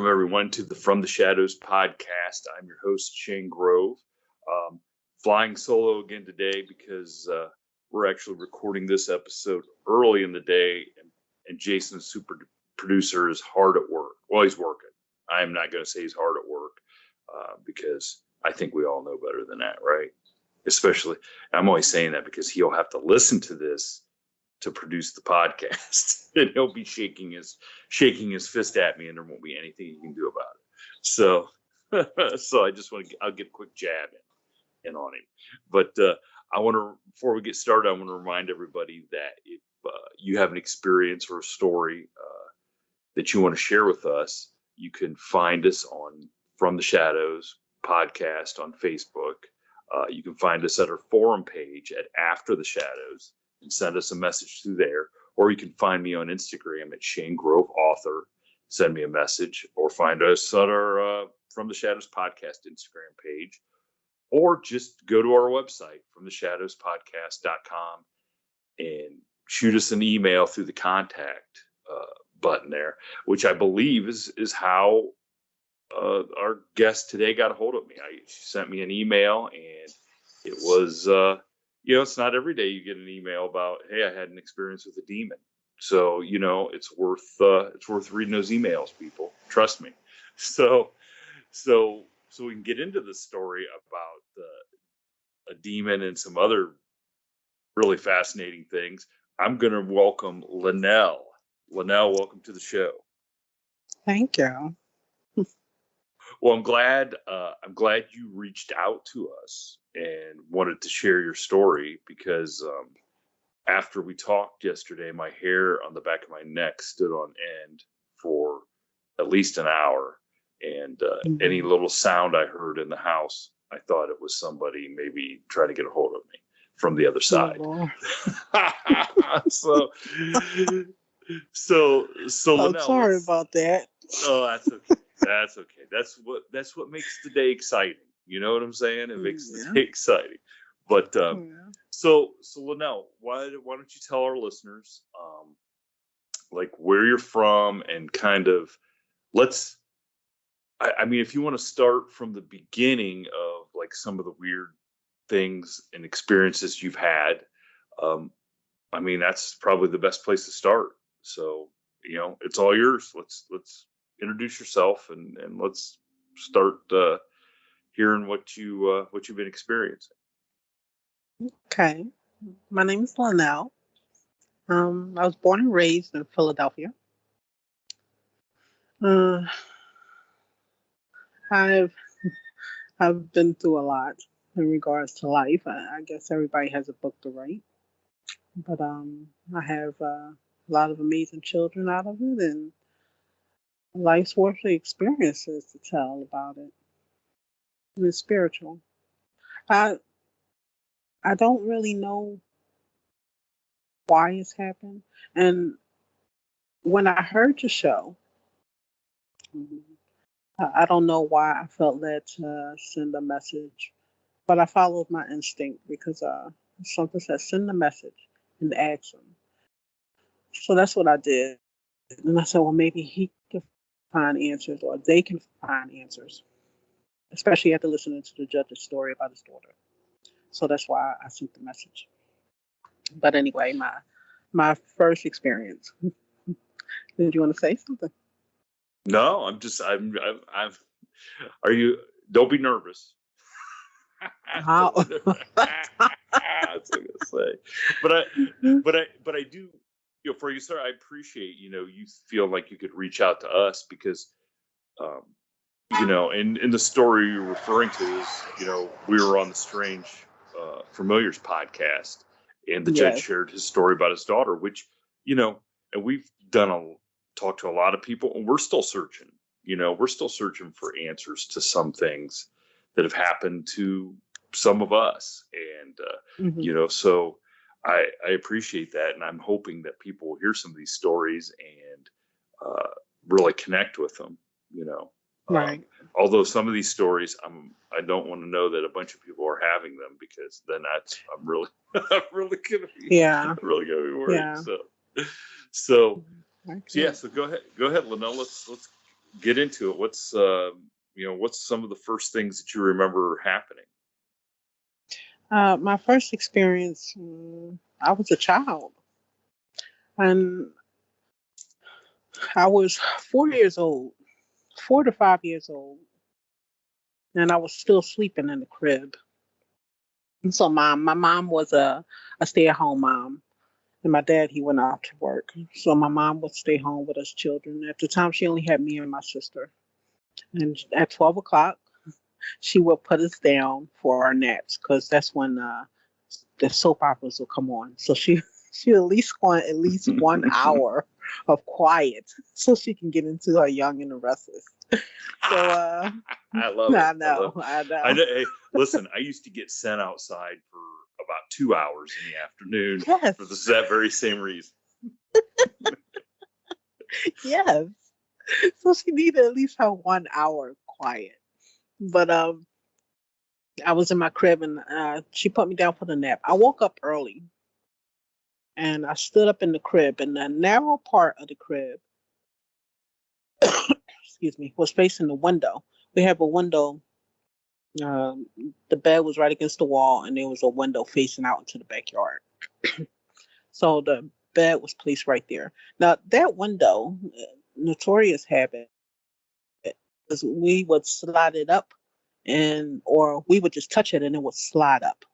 Welcome, everyone, to the From the Shadows podcast. I'm your host, Shane Grove. Flying solo again today because we're actually recording this episode early in the day, and Jason, super producer, is hard at work. Well, he's working. I'm not going to say he's hard at work because I think we all know better than that, right? Especially, I'm always saying that because he'll have to listen to this to produce the podcast, and he'll be shaking his fist at me, and there won't be anything he can do about it. So, so I just want to, I'll get a quick jab in on him. But I want to, before we get started, I want to remind everybody that if you have an experience or a story that you want to share with us, you can find us on From the Shadows podcast on Facebook. You can find us at our forum page at After the Shadows and send us a message through there. Or you can find me on Instagram at Shane Grove Author. Send me a message, or find us at our From the Shadows podcast Instagram page, or just go to our website, FromTheShadowsPodcast.com, and shoot us an email through the contact button there, which I believe is how our guest today got a hold of me. She sent me an email, and it was, it's not every day you get an email about, hey, I had an experience with a demon. So, it's worth reading those emails, people. Trust me. So we can get into the story about a demon and some other really fascinating things. I'm going to welcome Lynell. Lynell, welcome to the show. Thank you. Well, I'm glad you reached out to us and wanted to share your story, because after we talked yesterday, my hair on the back of my neck stood on end for at least an hour. And any little sound I heard in the house, I thought it was somebody maybe trying to get a hold of me from the other side. Oh. so I'm Lynell, sorry about that. Oh, that's okay. That's okay. That's what makes the day exciting. You know what I'm saying? It makes the day exciting. But so Lynell, why don't you tell our listeners like where you're from, and kind of I mean, if you want to start from the beginning of like some of the weird things and experiences you've had, I mean, that's probably the best place to start. So, it's all yours. Let's introduce yourself, and let's start hearing what you've been experiencing. Okay. My name is Lynell. I was born and raised in Philadelphia. I've been through a lot in regards to life. I guess everybody has a book to write, but I have a lot of amazing children out of it, and life's worth the experiences to tell about it. And it's spiritual. I don't really know why it's happened, and when I heard your show, I don't know why I felt led to send a message, but I followed my instinct because something said send a message and ask him. So that's what I did. And I said, well, maybe he can find answers, or they can find answers, especially after listening to the judge's story about his daughter. So that's why I sent the message. But anyway, my first experience. Did you want to say something? No, I'm are you, don't be nervous. Wow. That's what I'm gonna say. But I do, for you, sir, I appreciate, you feel like you could reach out to us, because in the story you're referring to is, we were on the Strange Familiars podcast, and the judge shared his story about his daughter, which, and we've talked to a lot of people, and we're still searching. We're still searching for answers to some things that have happened to some of us. And, so I appreciate that. And I'm hoping that people will hear some of these stories and really connect with them, Right. Although some of these stories, I don't want to know that a bunch of people are having them, because then I'm really really gonna be worried. Yeah. So go ahead, Lynell. Let's get into it. What's some of the first things that you remember happening? My first experience, I was a child, and I was 4 years old, 4 to 5 years old, and I was still sleeping in the crib. And so my mom was a stay-at-home mom, and my dad, he went off to work. So my mom would stay home with us children. At the time, she only had me and my sister. And at 12 o'clock, she would put us down for our naps because that's when the soap operas will come on. So she at least want at least 1 hour of quiet so she can get into her Young and the Restless. So I love it. I know, I I know. know. Hey, listen, I used to get sent outside for about 2 hours in the afternoon Yes, for that very same reason. yes. So she needed at least her 1 hour quiet. But I was in my crib and she put me down for the nap. I woke up early and I stood up in the crib, and the narrow part of the crib, excuse me, was facing the window. We have a window. Um, the bed was right against the wall, and there was a window facing out into the backyard. So the bed was placed right there. Now that window, notorious habit, is we would slide it up, and or we would just touch it and it would slide up.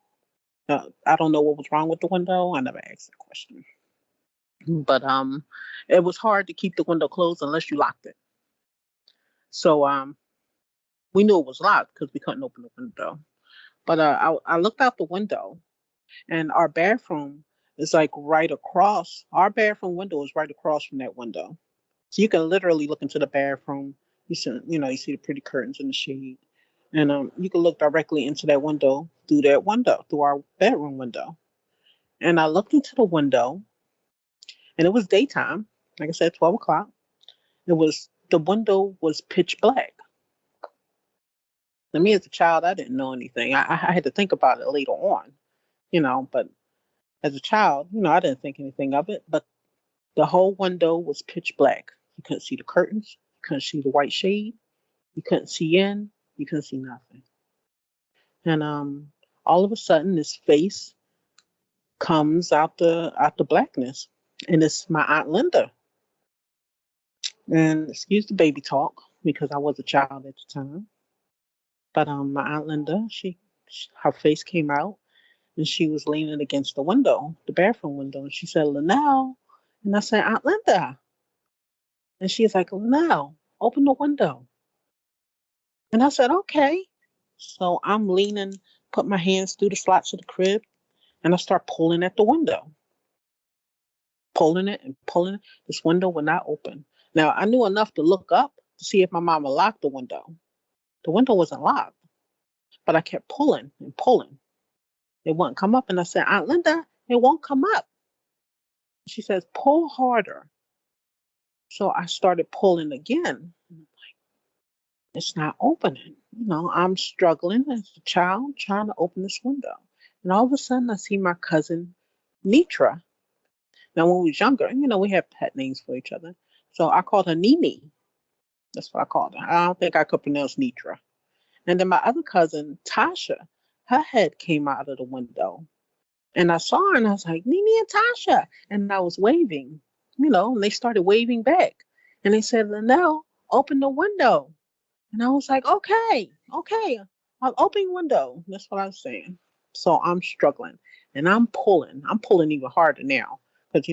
I don't know what was wrong with the window. I never asked that question, but it was hard to keep the window closed unless you locked it. So we knew it was locked because we couldn't open the window. But I looked out the window, and our bathroom is like right across. Our bathroom window is right across from that window, so you can literally look into the bathroom. You see the pretty curtains in the shade, and you can look directly into that window through that window, through our bedroom window. And I looked into the window, and it was daytime. Like I said, 12 o'clock. The window was pitch black. And me as a child, I didn't know anything. I had to think about it later on, but as a child, I didn't think anything of it. But the whole window was pitch black. You couldn't see the curtains, you couldn't see the white shade, you couldn't see in, you couldn't see nothing. And all of a sudden, this face comes out the blackness, and it's my aunt Linda. And excuse the baby talk because I was a child at the time. But my aunt Linda, her face came out, and she was leaning against the window, the bathroom window, and she said, "Lynell," and I said, "Aunt Linda," and she's like, "Lynell, open the window," and I said, "Okay." So I'm leaning, put my hands through the slots of the crib, and I start pulling at the window, pulling it and pulling it. This window would not open. Now I knew enough to look up to see if my mama locked the window. The window wasn't locked, but I kept pulling and pulling. It wouldn't come up, and I said, "Aunt Linda, it won't come up." She says, "Pull harder." So I started pulling again. It's not opening. I'm struggling as a child trying to open this window. And all of a sudden, I see my cousin, Nitra. Now, when we was younger, we had pet names for each other. So I called her Nini. That's what I called her. I don't think I could pronounce Nitra. And then my other cousin, Tasha, her head came out of the window. And I saw her and I was like, "Nini and Tasha." And I was waving, and they started waving back. And they said, "Lynell, open the window." And I was like, "Okay, okay, I'll open window." That's what I was saying. So I'm struggling and I'm pulling. I'm pulling even harder now because,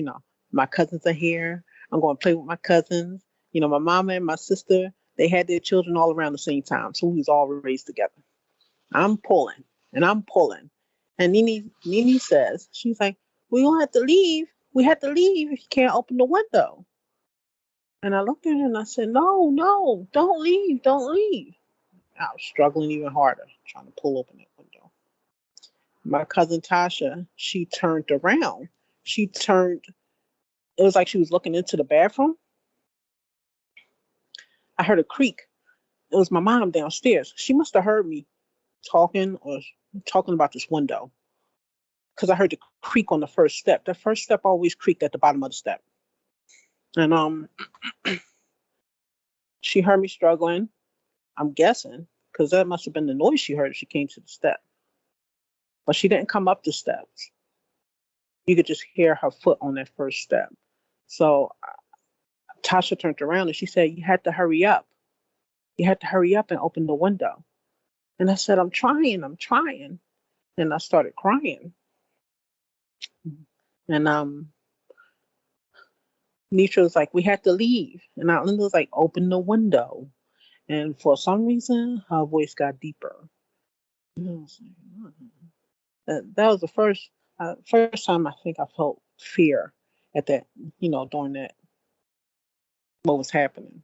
my cousins are here. I'm going to play with my cousins. My mama and my sister, they had their children all around the same time. So we was all raised together. I'm pulling and I'm pulling. And Nini says, she's like, "We don't have to leave. We have to leave if you can't open the window." And I looked at her and I said, "No, no, don't leave, don't leave." I was struggling even harder, trying to pull open that window. My cousin Tasha, she turned around. It was like she was looking into the bathroom. I heard a creak. It was my mom downstairs. She must have heard me talking or talking about this window because I heard the creak on the first step. The first step always creaked at the bottom of the step. And She heard me struggling. I'm guessing because that must have been the noise she heard as she came to the step. But she didn't come up the steps. You could just hear her foot on that first step. So Tasha turned around and she said, "You had to hurry up. You had to hurry up and open the window." And I said, "I'm trying, I'm trying." And I started crying. And Nisha was like, "We had to leave." And Linda was like, "Open the window." And for some reason, her voice got deeper. And I was like, that was the first time I think I felt fear at that, during that, what was happening.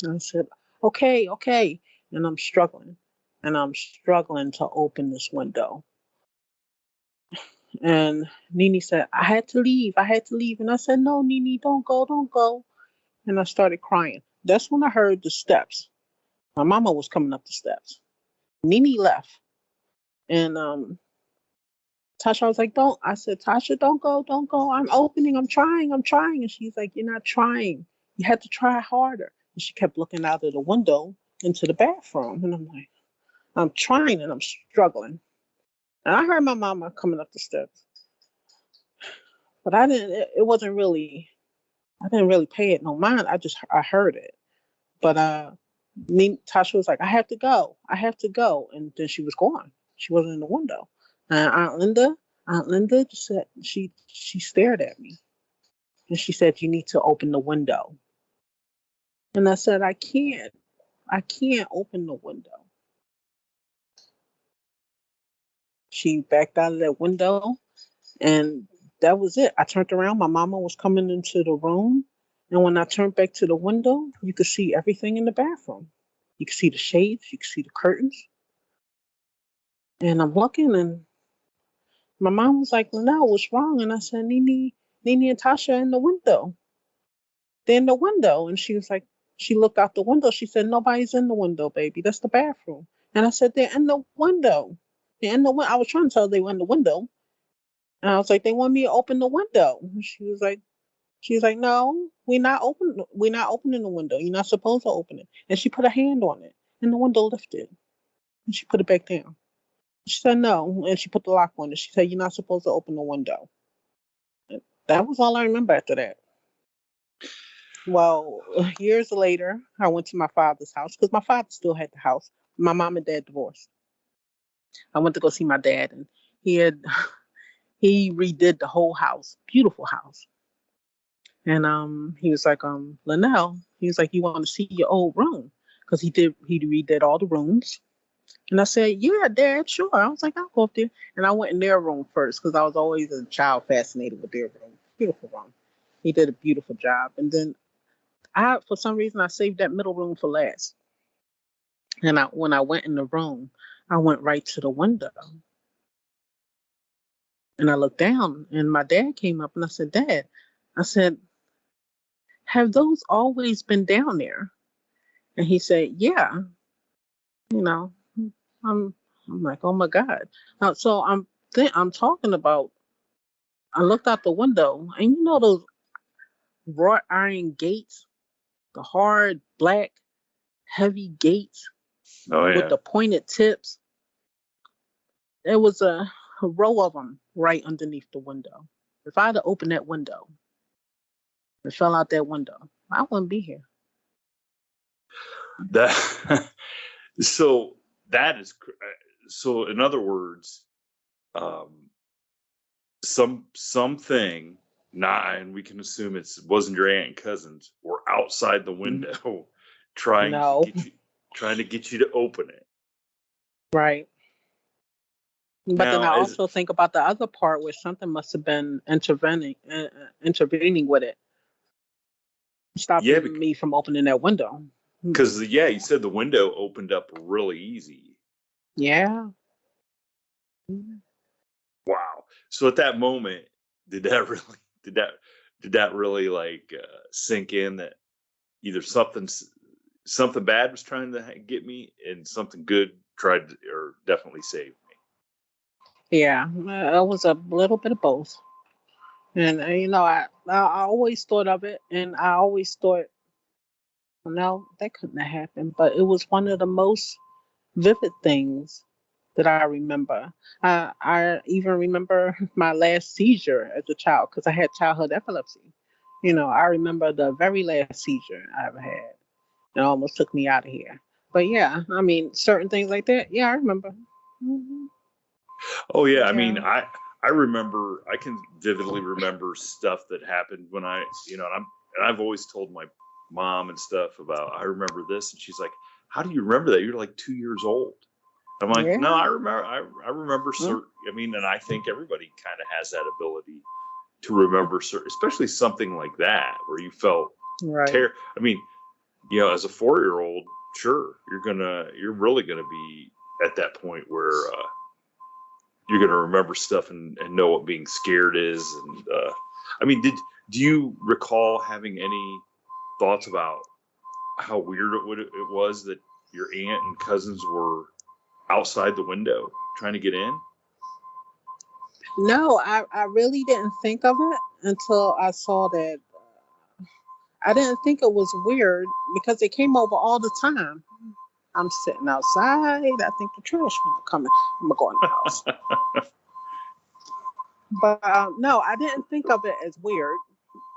And I said, "Okay, okay." And I'm struggling. And I'm struggling to open this window. And Nene said, "I had to leave. I had to leave." And I said, "No, Nene, don't go, don't go." And I started crying. That's when I heard the steps. My mama was coming up the steps. Nene left. And Tasha was like, "Don't." I said, "Tasha, don't go, don't go. I'm opening. I'm trying, I'm trying." And she's like, "You're not trying. You had to try harder." And she kept looking out of the window into the bathroom. And I'm like, I'm trying and I'm struggling. And I heard my mama coming up the steps. But it wasn't really, I didn't really pay it no mind. I heard it. But Tasha was like, "I have to go. I have to go." And then she was gone. She wasn't in the window. And Aunt Linda just said, she stared at me. And she said, "You need to open the window." And I said, I can't open the window." She backed out of that window, and that was it. I turned around. My mama was coming into the room. And when I turned back to the window, you could see everything in the bathroom. You could see the shades, you could see the curtains. And I'm looking, and my mom was like, "Lynell, what's wrong?" And I said, Nene and Tasha are in the window. They're in the window. And she was like, she looked out the window. She said, "Nobody's in the window, baby. That's the bathroom." And I said, "They're in the window. They're in the window." I was trying to tell her they were in the window. And I was like, "They want me to open the window." And she was like, "No, we're not opening the window. You're not supposed to open it." And she put a hand on it, and the window lifted. And she put it back down. She said, "No." And she put the lock on it. She said, "You're not supposed to open the window." And that was all I remember after that. Well, years later, I went to my father's house because my father still had the house. My mom and dad divorced. I went to go see my dad, and he had he redid the whole house, beautiful house. And he was like, "Lynell," he was like, "You want to see your old room?" Because he redid all the rooms. And I said, "Yeah, Dad, sure." I was like, "I'll go up there." And I went in their room first because I was always a child fascinated with their room. Beautiful room. He did a beautiful job. And then for some reason, I saved that middle room for last. And when I went in the room, I went right to the window. And I looked down, and my dad came up, and I said, "Dad," I said, "have those always been down there?" And he said, "Yeah." You know, I'm I'm like, "Oh my God." So I'm talking about. I looked out the window, and those wrought iron gates, the hard black heavy gates Oh with yeah. the pointed tips. There was a row of them right underneath the window. If I'd have opened that window and fell out that window, I wouldn't be here. That so that is so. In other words, um, something not, and we can assume it wasn't your aunt and cousins were outside the window trying to No, get you to open it. right. But then Now, I as also think about the other part where something must have been intervening with it, yeah, stopping me from opening that window. because yeah, you said the window opened up really easy. Yeah. Wow. So at that moment, did that really did that did that really like sink in that either something bad was trying to get me and something good tried to, or definitely saved me. Yeah. It was a little bit of both. And I always thought of it, and I always thought No, that couldn't have happened. But it was one of the most vivid things that I remember. I even remember my last seizure as a child because I had childhood epilepsy. I remember the very last seizure I ever had. It almost took me out of here. But yeah, I mean, certain things like that. Yeah, I remember. Hmm. Oh yeah, I mean, Yeah. I remember, I can vividly remember stuff that happened when and I've always told my mom and stuff about, I remember this, and she's like, how do you remember that? You're like 2 years old. I'm like, no, Yeah. I remember Mm. certain. I mean, and I think everybody kind of has that ability to remember certain, especially something like that where you felt Right. terror. I mean, as a 4-year-old, sure, you're really gonna be at that point where you're gonna remember stuff and know what being scared is. And I mean, do you recall having any thoughts about how weird it was that your aunt and cousins were outside the window trying to get in? No, I really didn't think of it until I saw that. I didn't think it was weird because they came over all the time. I'm sitting outside. I think the trash men are coming. I'm gonna go in the house. But no, I didn't think of it as weird,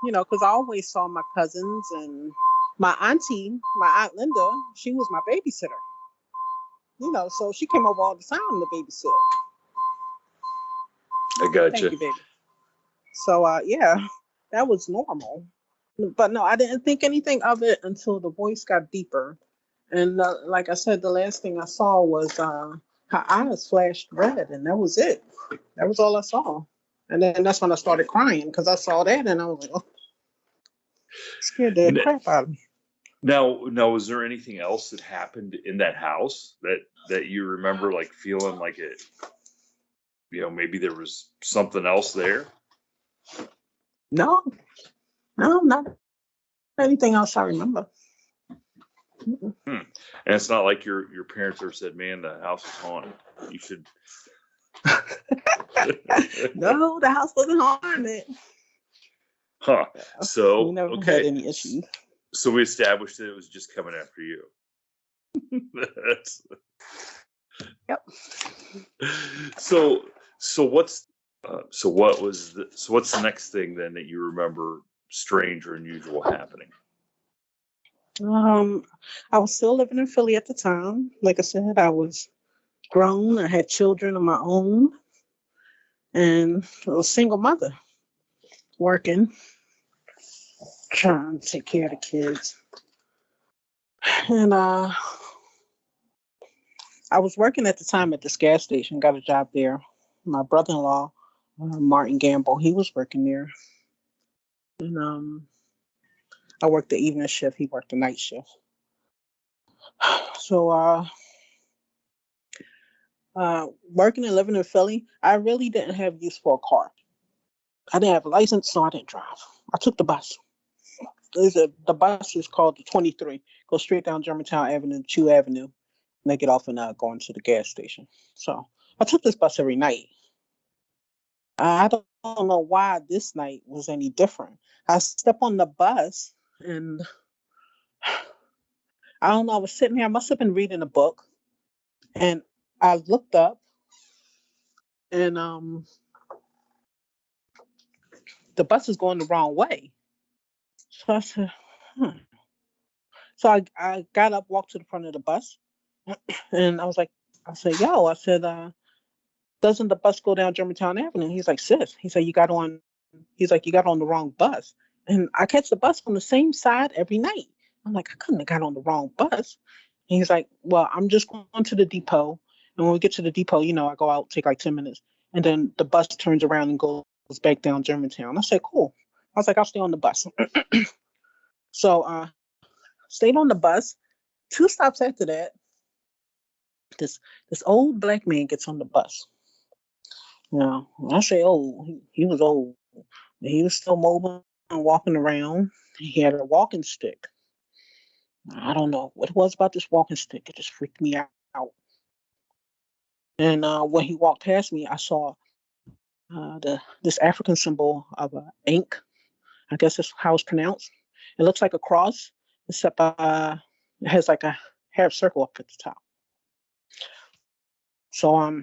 because I always saw my cousins and my auntie, my aunt Linda. She was my babysitter, so she came over all the time to babysit. I Thank gotcha. you, baby. So yeah, that was normal. But no, I didn't think anything of it until the voice got deeper. And like I said, the last thing I saw was her eyes flashed red, and that was it. That was all I saw. And then that's when I started crying because I saw that and I was like, oh, scared the N- crap out of me. now, was there anything else that happened in that house that you remember, like feeling like it? Maybe there was something else there. No, no, not anything else I remember. Hmm. And it's not like your parents ever said, "Man, the house is haunted. You should." No, the house wasn't haunted. Huh. We So never had okay. any issues. So we established that it was just coming after you. That's, Yep. so so what's so what's the next thing then that you remember strange or unusual happening? Um, I was still living in Philly at the time. Like I said, I was grown. I had children of my own, and I was a single mother working, trying to take care of the kids. And I was working at the time at this gas station, got a job there. My brother-in-law, Martin Gamble, he was working there. And I worked the evening shift, he worked the night shift. So working and living in Philly, I really didn't have use for a car. I didn't have a license, so I didn't drive. I took the bus. The bus is called the 23. Go straight down Germantown Avenue, Chew Avenue, and they get off and go into the gas station. So I took this bus every night. I don't know why this night was any different. I step on the bus and I don't know, I was sitting here, I must have been reading a book, and I looked up and the bus is going the wrong way. So I said, hmm. So I got up, walked to the front of the bus, and I said, yo, I said, doesn't the bus go down Germantown Avenue? He's like, sis, you got on the wrong bus. And I catch the bus on the same side every night. I'm like, I couldn't have got on the wrong bus. And he's like, well, I'm just going to the depot. And when we get to the depot, I go out, take like 10 minutes. And then the bus turns around and goes back down Germantown. I said, cool. I was like, I'll stay on the bus. So stayed on the bus. 2 stops after that, this this old black man gets on the bus. When I say old, he was old. He was still mobile and walking around. He had a walking stick. I don't know what it was about this walking stick. It just freaked me out. And when he walked past me, I saw this African symbol of ink. I guess that's how it's pronounced. It looks like a cross. except it has like a half circle up at the top. So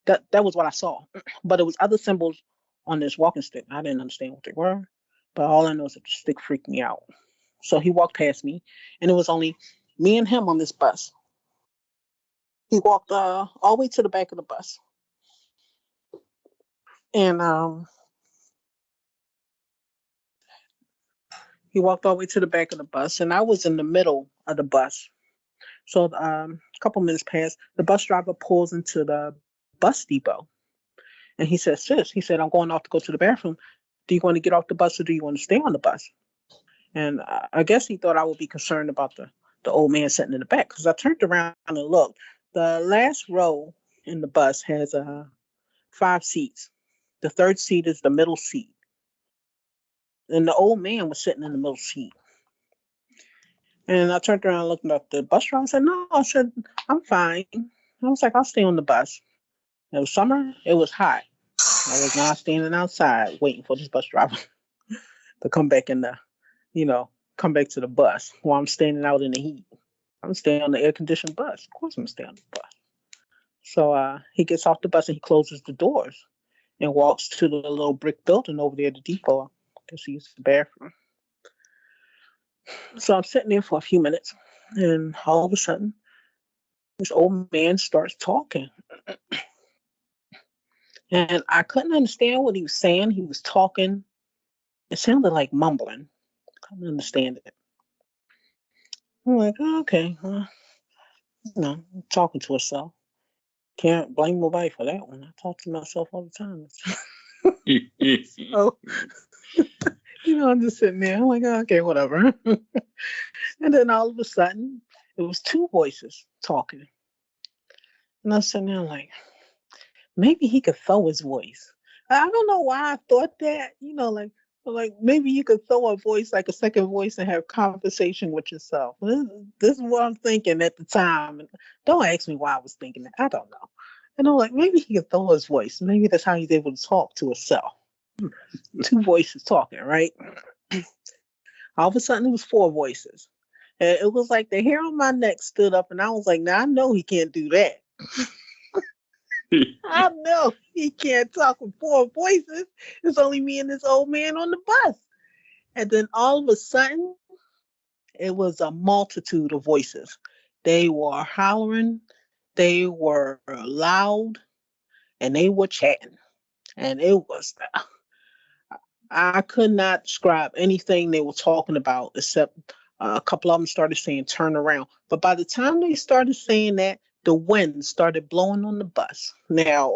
that was what I saw. But it was other symbols on this walking stick. I didn't understand what they were, but all I know is that the stick freaked me out. So he walked past me, and it was only me and him on this bus. He walked all the way to the back of the bus, and he walked all the way to the back of the bus, and I was in the middle of the bus. So a couple minutes passed. The bus driver pulls into the bus depot, and he says, "Sis," he said, "I'm going off to go to the bathroom. Do you want to get off the bus or do you want to stay on the bus?" And I guess he thought I would be concerned about the old man sitting in the back, because I turned around and looked. The last row in the bus has 5 seats. The third seat is the middle seat. And the old man was sitting in the middle seat. And I turned around and looked at the bus driver and said, "No," I said, "I'm fine." I was like, "I'll stay on the bus." It was summer. It was hot. I was not standing outside waiting for this bus driver to come back come back to the bus while I'm standing out in the heat. I'm staying on the air conditioned bus. Of course I'm staying on the bus. So he gets off the bus and he closes the doors and walks to the little brick building over there, the depot. I guess he used the bathroom. So I'm sitting there for a few minutes, and all of a sudden, this old man starts talking. And I couldn't understand what he was saying. He was talking. It sounded like mumbling. I couldn't understand it. I'm like, "Oh, okay, well, talking to herself. Can't blame nobody for that one. I talk to myself all the time." So, I'm just sitting there. I'm like, "Oh, okay, whatever." And then all of a sudden, it was 2 voices talking. And I was sitting there like, maybe he could throw his voice. I don't know why I thought that, like maybe you could throw a voice, like a second voice, and have conversation with yourself. This is what I'm thinking at the time. And don't ask me why I was thinking that. I don't know. And I'm like, maybe he could throw his voice. Maybe that's how he's able to talk to himself. 2 voices talking, right? All of a sudden, it was 4 voices. And it was like the hair on my neck stood up, and I was like, "Now I know he can't do that. I know he can't talk with 4 voices. It's only me and this old man on the bus." And then all of a sudden, it was a multitude of voices. They were hollering, they were loud, and they were chatting. And I could not describe anything they were talking about, except a couple of them started saying "turn around." But by the time they started saying that, the wind started blowing on the bus. Now,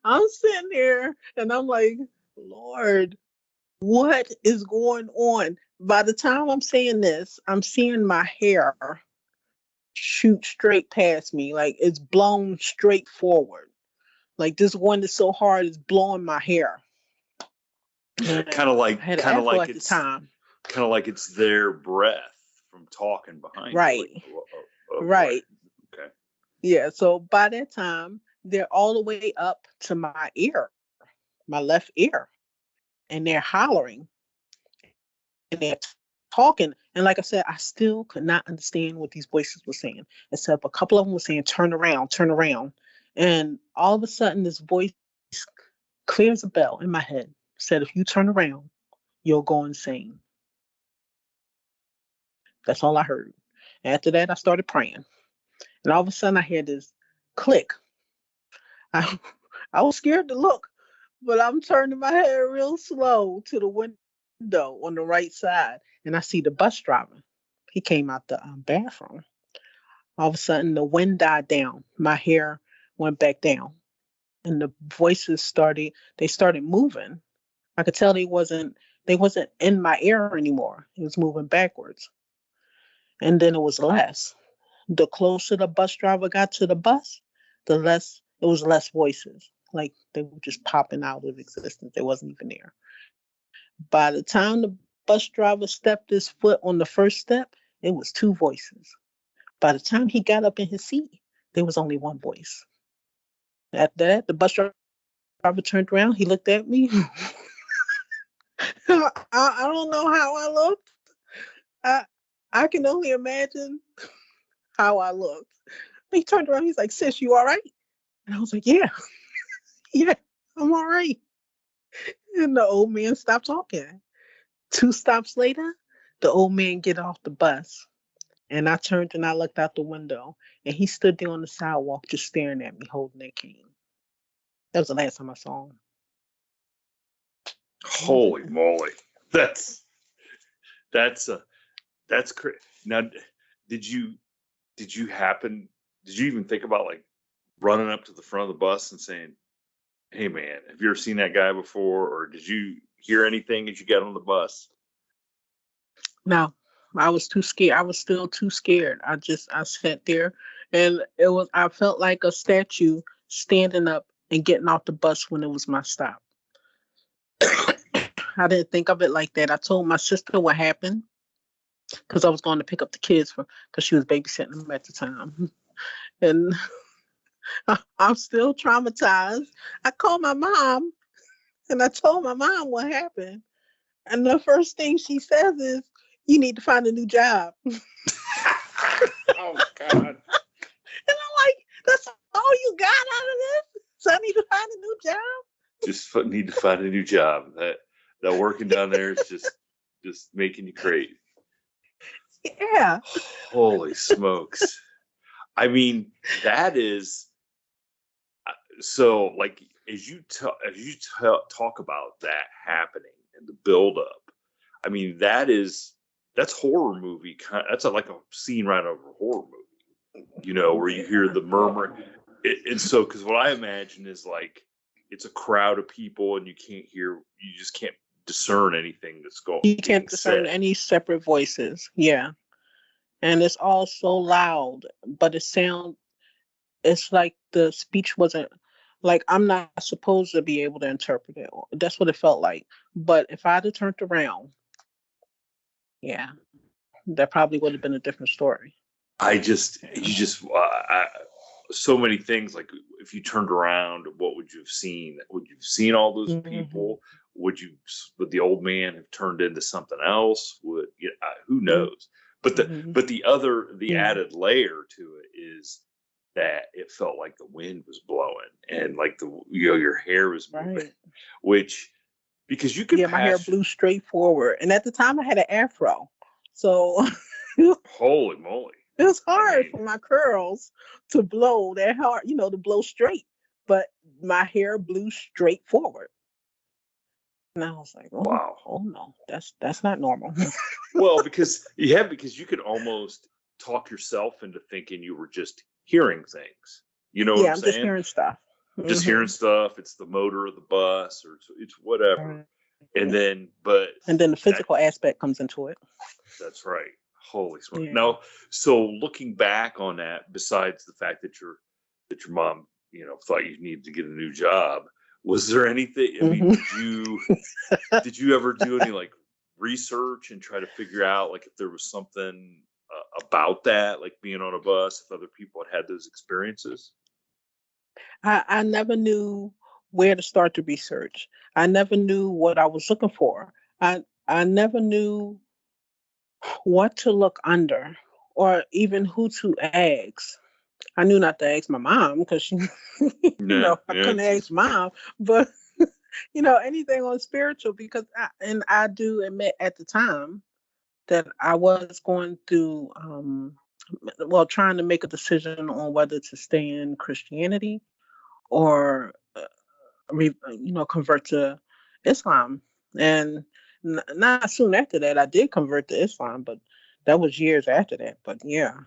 I'm sitting there and I'm like, "Lord, what is going on?" By the time I'm saying this, I'm seeing my hair shoot straight past me. Like it's blown straight forward. Like this wind is so hard, it's blowing my hair. kind of like I had an afro at the time. Kind of like it's their breath from talking behind right. you. Right. Okay. Yeah. So by that time, they're all the way up to my ear, my left ear, and they're hollering and they're talking. And like I said, I still could not understand what these voices were saying, except a couple of them were saying "turn around, turn around." And all of a sudden, this voice clears a bell in my head, said, "If you turn around, you'll go insane." That's all I heard. After that, I started praying. And all of a sudden, I hear this click. I, I was scared to look, but I'm turning my head real slow to the window on the right side, and I see the bus driver. He came out the bathroom. All of a sudden, the wind died down. My hair went back down, and the voices started moving. I could tell they wasn't in my ear anymore. It was moving backwards. And then it was less. The closer the bus driver got to the bus, the less it was less voices. Like they were just popping out of existence. They wasn't even there. By the time the bus driver stepped his foot on the first step, it was 2 voices. By the time he got up in his seat, there was only 1 voice. After that, the bus driver turned around. He looked at me. I don't know how I looked. I I can only imagine how I looked. He turned around. He's like, "Sis, you all right?" And I was like, "Yeah, yeah, I'm all right." And the old man stopped talking. 2 stops later, the old man get off the bus, and I turned and I looked out the window, and he stood there on the sidewalk just staring at me, holding that cane. That was the last time I saw him. Holy moly. That's that's uh that's crazy. Now, did you did you happen did you even think about like running up to the front of the bus and saying, "Hey man, have you ever seen that guy before?" Or did you hear anything as you got on the bus? No, I was too scared. I was still too scared. I sat there, and I felt like a statue standing up and getting off the bus when it was my stop. I didn't think of it like that. I told my sister what happened because I was going to pick up the kids because she was babysitting them at the time. And I'm still traumatized. I called my mom and I told my mom what happened. And the first thing she says is, "You need to find a new job." Oh God. And I'm like, "That's all you got out of this? So I need to find a new job?" Just need to find a new job. That working down there is just making you crazy. Yeah. Holy smokes. I mean, that is so like talk about that happening and the build up. I mean, that's horror movie that's like a scene right over a horror movie, where you hear the murmur. And so, because what I imagine is like it's a crowd of people and you just can't discern anything that's You being can't discern said. any separate voices. Yeah. And it's all so loud, but it's like the speech wasn't like I'm not supposed to be able to interpret it. That's what it felt like. But if I'd have turned around, yeah, that probably would have been a different story. So many things. Like, if you turned around, what would you have seen? Would you have seen all those Mhm. people? Would the old man have turned into something else? Who knows? But Mhm. the Yeah. added layer to it is that it felt like the wind was blowing and like your hair was moving, Right. which, because you could Yeah, my hair pass. blew straight forward. And at the time I had an afro. So it Holy moly! was I hard mean, for my curls to blow that hard, to blow straight. But my hair blew straight forward. And I was like, oh, wow. oh no, that's not normal. Well, because you could almost talk yourself into thinking you were just hearing things. You know what Yeah, I'm I'm just saying? hearing stuff. Just Hmm. hearing stuff. It's the motor of the bus, or it's whatever. Right. But And then the that physical aspect comes into it. that's right. Holy smoke! Yeah. Now, so looking back on that, besides the fact that your mom, thought you needed to get a new job, was there anything? I mean, Hmm. did you ever do any like research and try to figure out like if there was something about that, like being on a bus, if other people had those experiences? I never knew where to start the research. I never knew what I was looking for. I never knew what to look under or even who to ask. I knew not to ask my mom because she, Yeah, I yeah, couldn't ask mom, but anything on spiritual because I do admit at the time that I was going through, well, trying to make a decision on whether to stay in Christianity or, convert to Islam. And not soon after that, I did convert to Islam, but that was years after that. But yeah.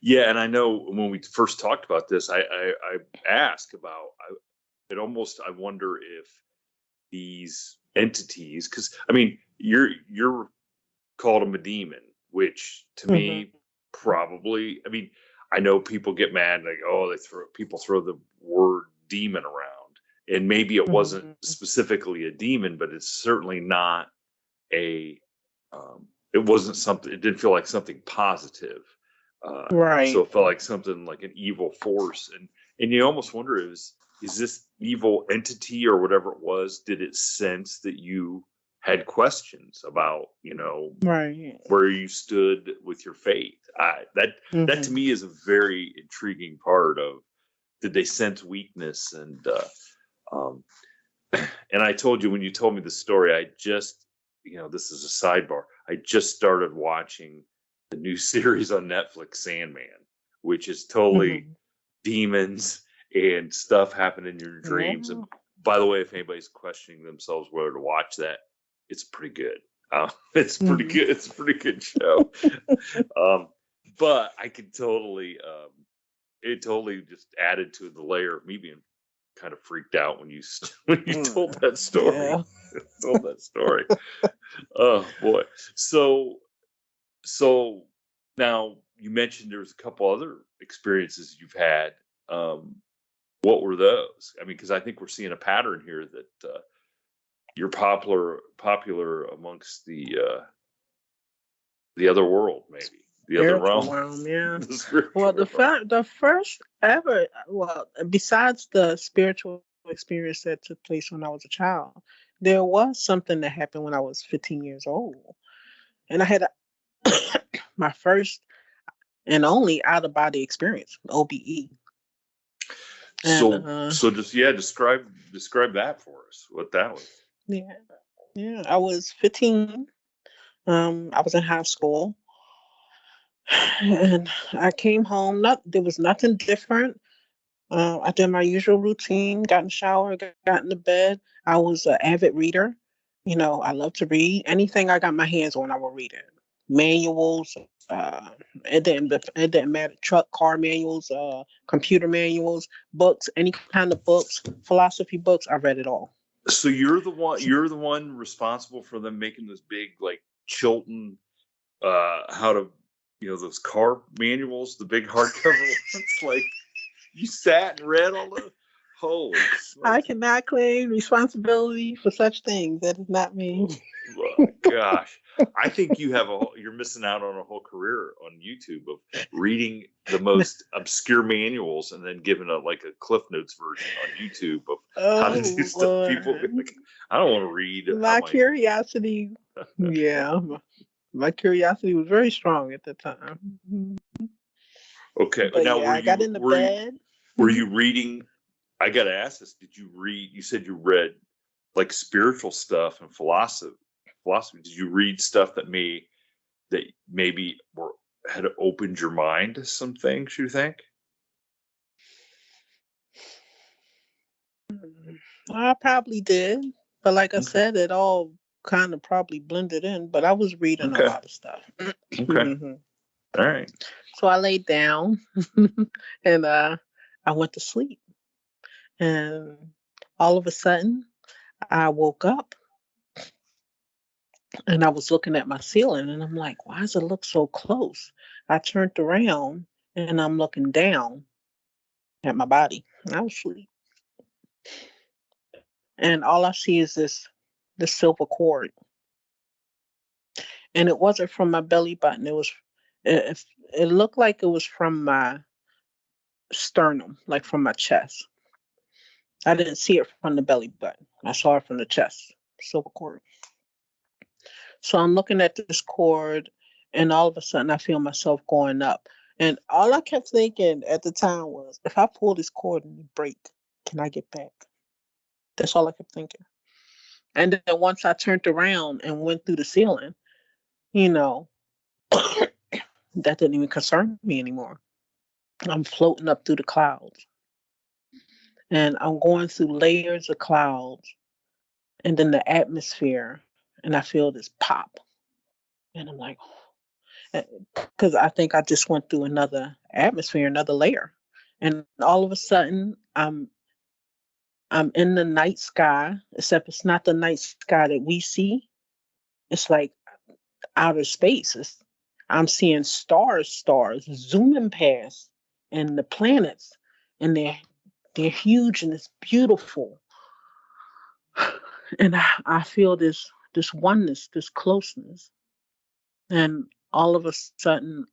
yeah. And I know when we first talked about this, I asked about. I wonder if these entities, because I mean, you're called them a demon, which to Hmm. me probably. I mean, I know people get mad like, oh, people throw the word demon around, and maybe it wasn't Hmm. specifically a demon, but it's certainly not a. It wasn't something. It didn't feel like something positive. So Right. it felt like something like an evil force, and you almost wonder, is this evil entity or whatever it was? Did it sense that you had questions about, Right. where you stood with your faith. That to Mm-hmm. me is a very intriguing part of, did they sense weakness? Um, and I told you when you told me the story, I just, this is a sidebar. I just started watching the new series on Netflix, Sandman, which is totally Mm-hmm. demons and stuff happen in your dreams. Yeah. And by the way, if anybody's questioning themselves whether to watch that, it's pretty good. It's pretty Mm-hmm. good. It's a pretty good show. But I could totally, it totally just added to the layer of me being kind of freaked out when you told that story. Yeah. Told that story. Oh boy. So now you mentioned there's a couple other experiences you've had. What were those? I mean, because I think we're seeing a pattern here that you're popular amongst the other world, maybe the other Spiritual realm. realm, yeah. The spiritual Well, realm. the first ever, well, besides the spiritual experience that took place when I was a child, there was something that happened when I was 15 years old, and I had my first and only out of body experience, OBE, and So just describe that for us. What that was. yeah, yeah, I was 15. I was in high school, and I came home. There was nothing different. I did my usual routine, got in the shower, got in the bed. I was an avid reader. I love to read. Anything I got my hands on, I will read it. Manuals, it didn't matter. Truck, car manuals, computer manuals, books, any kind of books, philosophy books. I read it all. So you're the one responsible for them making this big like Chilton how to those car manuals, the big hardcover ones. Like you sat and read all those. Holy I smokes. cannot claim responsibility for such things. That is not me. Oh my gosh. I think you're missing out on a whole career on YouTube of reading the most obscure manuals and then giving a Cliff Notes version on YouTube of how to do Oh, stuff. People Lord. like, I don't want to read how My my curiosity, yeah, my curiosity was very strong at the time. Okay. But Now yeah, were I got you in the were you, bed. were you reading, I gotta ask this, did you read, you said you read like spiritual stuff and philosophy. Did you read stuff that maybe had opened your mind to some things, you think? I probably did, but like I Okay. said, it all kind of probably blended in. But I was reading a Okay. lot of stuff. Okay. hmm All right. So I laid down and I went to sleep, and all of a sudden I woke up and I was looking at my ceiling, and I'm like, why does it look so close? I turned around and I'm looking down at my body. I was asleep, and all I see is this silver cord, and it wasn't from my belly button. It, it looked like it was from my sternum, like from my chest. I didn't see it from the belly button. I saw it from the chest, silver cord. So I'm looking at this cord, and all of a sudden I feel myself going up. And all I kept thinking at the time was, if I pull this cord and it break, can I get back? That's all I kept thinking. And then once I turned around and went through the ceiling, you know, that didn't even concern me anymore. I'm floating up through the clouds, and I'm going through layers of clouds, and then the atmosphere, and I feel this pop. And I'm like, because I think I just went through another atmosphere, another layer. And all of a sudden, I'm in the night sky, except it's not the night sky that we see. It's like outer space. I'm seeing stars zooming past, and the planets, and they're huge and it's beautiful. And I feel this oneness, this closeness. And all of a sudden,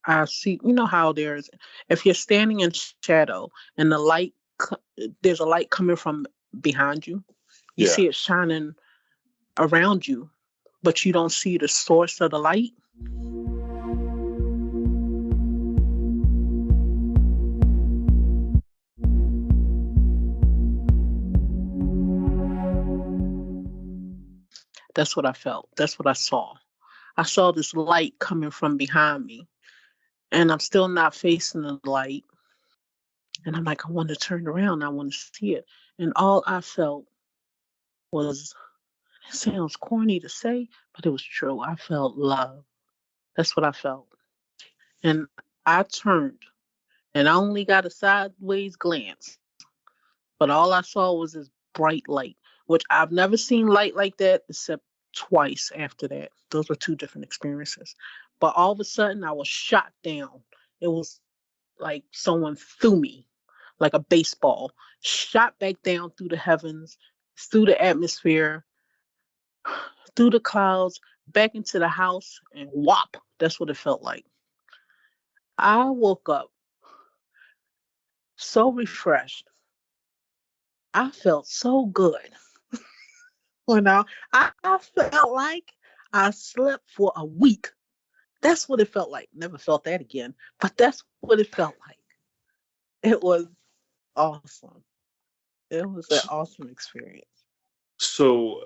I see, how if you're standing in shadow and there's a light coming from behind you, you Yeah. see it shining around you, but you don't see the source of the light. That's what I felt. That's what I saw. I saw this light coming from behind me, and I'm still not facing the light. And I'm like, I want to turn around. I want to see it. And all I felt was, it sounds corny to say, but it was true. I felt love. That's what I felt. And I turned, and I only got a sideways glance, but all I saw was this bright light, which I've never seen light like that except twice after that. Those were two different experiences. But all of a sudden, I was shot down. It was like someone threw me like a baseball, shot back down through the heavens, through the atmosphere, through the clouds, back into the house, and whop. That's what it felt like. I woke up so refreshed. I felt so good. You know, I felt like I slept for a week. That's what it felt like. Never felt that again, but that's what it felt like. It was awesome. It was an awesome experience. So,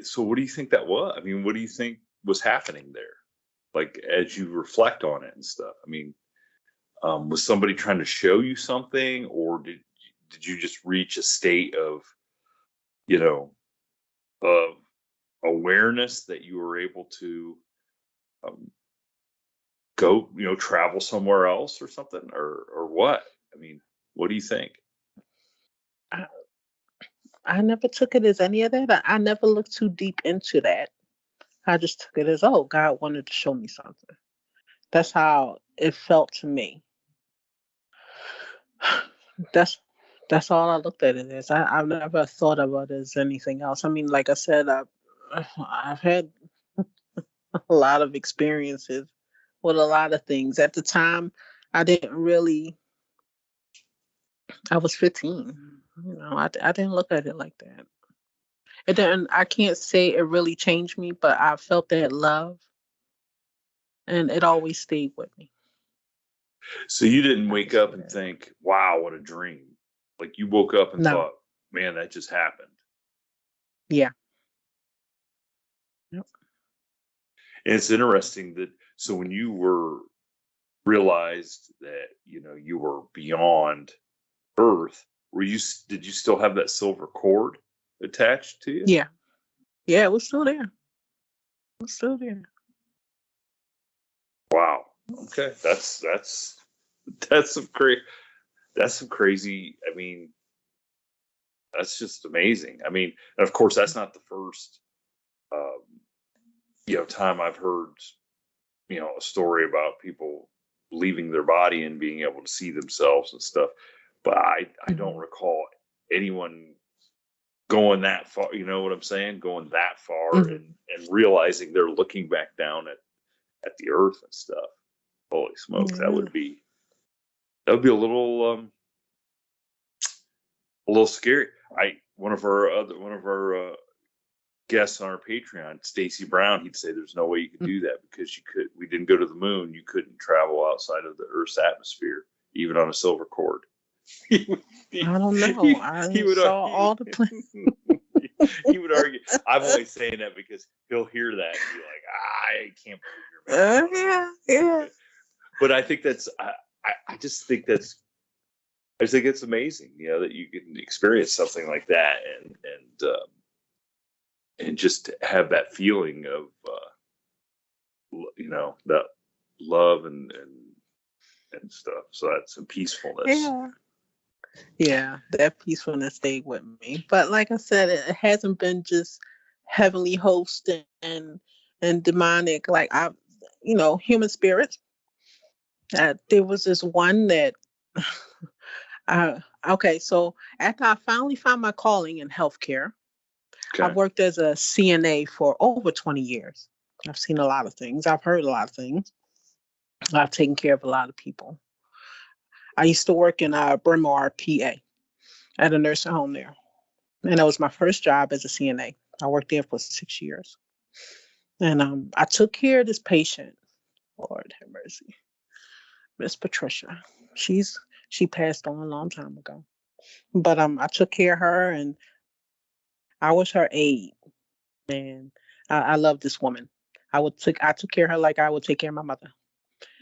so what do you think that was? I mean, what do you think was happening there? Like, as you reflect on it and stuff. I mean, was somebody trying to show you something, or did you just reach a state of, you know, of awareness that you were able to go, travel somewhere else or something, or what? I mean, what do you think? I never took it as any of that. I never looked too deep into that. I just took it as, oh, God wanted to show me something. That's how it felt to me. That's all I looked at it as. I've never thought of it as anything else. I mean, like I said, I've had a lot of experiences with a lot of things. At the time, I didn't really. I was 15. I didn't look at it like that. It didn't. I can't say it really changed me, but I felt that love, and it always stayed with me. So you didn't wake up and think, "Wow, what a dream!" Like, you woke up and No. thought, "Man, that just happened." Yeah. Yep. And it's interesting that, so when you were realized that you were beyond Earth, did you still have that silver cord attached to you? Yeah. Yeah, it was still there. It was still there. Wow. Okay, that's some crazy. I mean, that's just amazing. I mean, and of course, that's not the first time I've heard a story about people leaving their body and being able to see themselves and stuff. But I don't recall anyone going that far. You know what I'm saying? Going that far and realizing they're looking back down at the earth and stuff. Holy smokes, that would be a little scary. One of our guests on our Patreon, Stacy Brown, he'd say there's no way you could do that because we didn't go to the moon. You couldn't travel outside of the Earth's atmosphere, even on a silver cord. I don't know. I saw all the plans. He would argue. I'm only saying that because he'll hear that and be like, I can't believe you're making Yeah. But I think that's, I just think it's amazing, that you can experience something like that and just have that feeling of, that love and stuff. So that's some peacefulness. Yeah, that peacefulness stayed with me. But like I said, it hasn't been just heavenly host and demonic, like human spirits. There was this one that, okay, so after I finally found my calling in healthcare, I worked as a CNA for over 20 years. I've seen a lot of things. I've heard a lot of things. I've taken care of a lot of people. I used to work in Bryn Mawr, PA, at a nursing home there. And that was my first job as a CNA. I worked there for 6 years. And I took care of this patient. Lord have mercy. Miss Patricia. She's she passed on a long time ago. But I took care of her and I was her aide. And I love this woman. I took care of her like I would take care of my mother.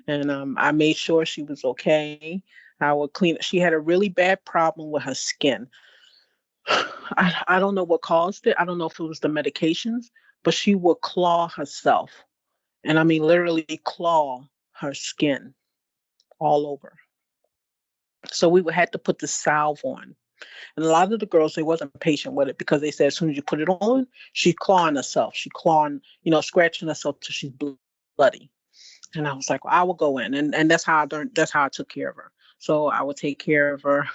And I made sure she was okay. I would clean. She had a really bad problem with her skin. I don't know what caused it. I don't know if it was the medications, but she would claw herself. And I mean, literally claw her skin all over. So we would have to put the salve on. And a lot of the girls, they wasn't patient with it because they said as soon as you put it on, she's clawing herself. She clawing, scratching herself till she's bloody. And I was like, well, I will go in. And that's how I learned, that's how I took care of her. So I would take care of her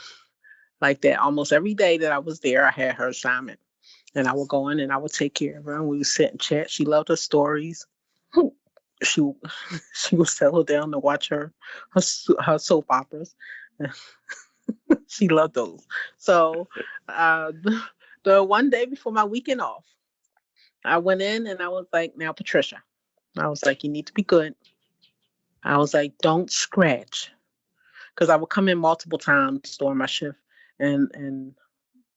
like that almost every day that I was there. I had her assignment. And I would go in and I would take care of her. And we would sit and chat. She loved her stories. She she would settle down to watch her soap operas. She loved those. So uh, the one day before my weekend off, I went in and I was like, now, Patricia, I was like, you need to be good. I was like, don't scratch. Because I would come in multiple times during my shift and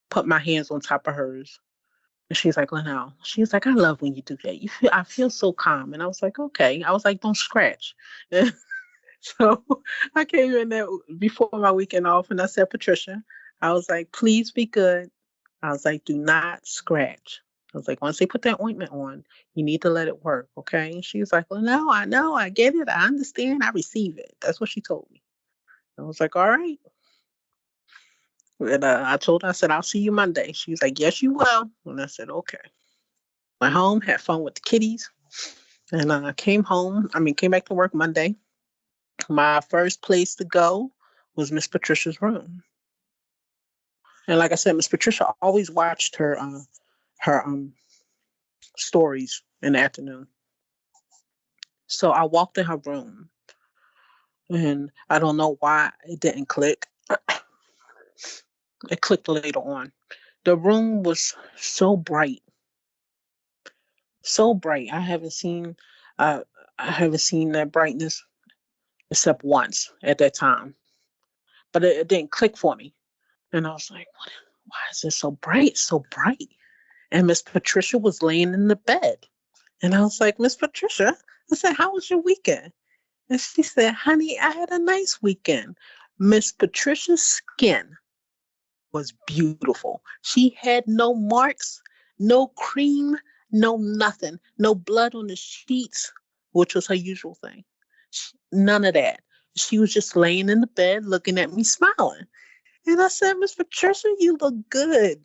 put my hands on top of hers. And she's like, Lynell, she's like, I love when you do that. I feel so calm. And I was like, okay. I was like, don't scratch. So I came in there before my weekend off and I said, Patricia, I was like, please be good. I was like, do not scratch. I was like, once they put that ointment on, you need to let it work, okay? And she was like, well, no, I know, I get it, I understand, I receive it. That's what she told me. I was like, all right. And I told her, I said, I'll see you Monday. She was like, yes, you will. And I said, okay. Went home, had fun with the kitties, and came back to work Monday. My first place to go was Miss Patricia's room. And like I said, Miss Patricia always watched her stories in the afternoon. So I walked in her room, and I don't know why it didn't click. It clicked later on. The room was so bright, so bright. Uh, I haven't seen that brightness except once at that time, but it didn't click for me. And I was like, why is it so bright, so bright? And Miss Patricia was laying in the bed. And I was like, Miss Patricia, I said, how was your weekend? And she said, honey, I had a nice weekend. Miss Patricia's skin was beautiful. She had no marks, no cream, no nothing, no blood on the sheets, which was her usual thing. None of that. She was just laying in the bed looking at me smiling. And I said, Miss Patricia, you look good.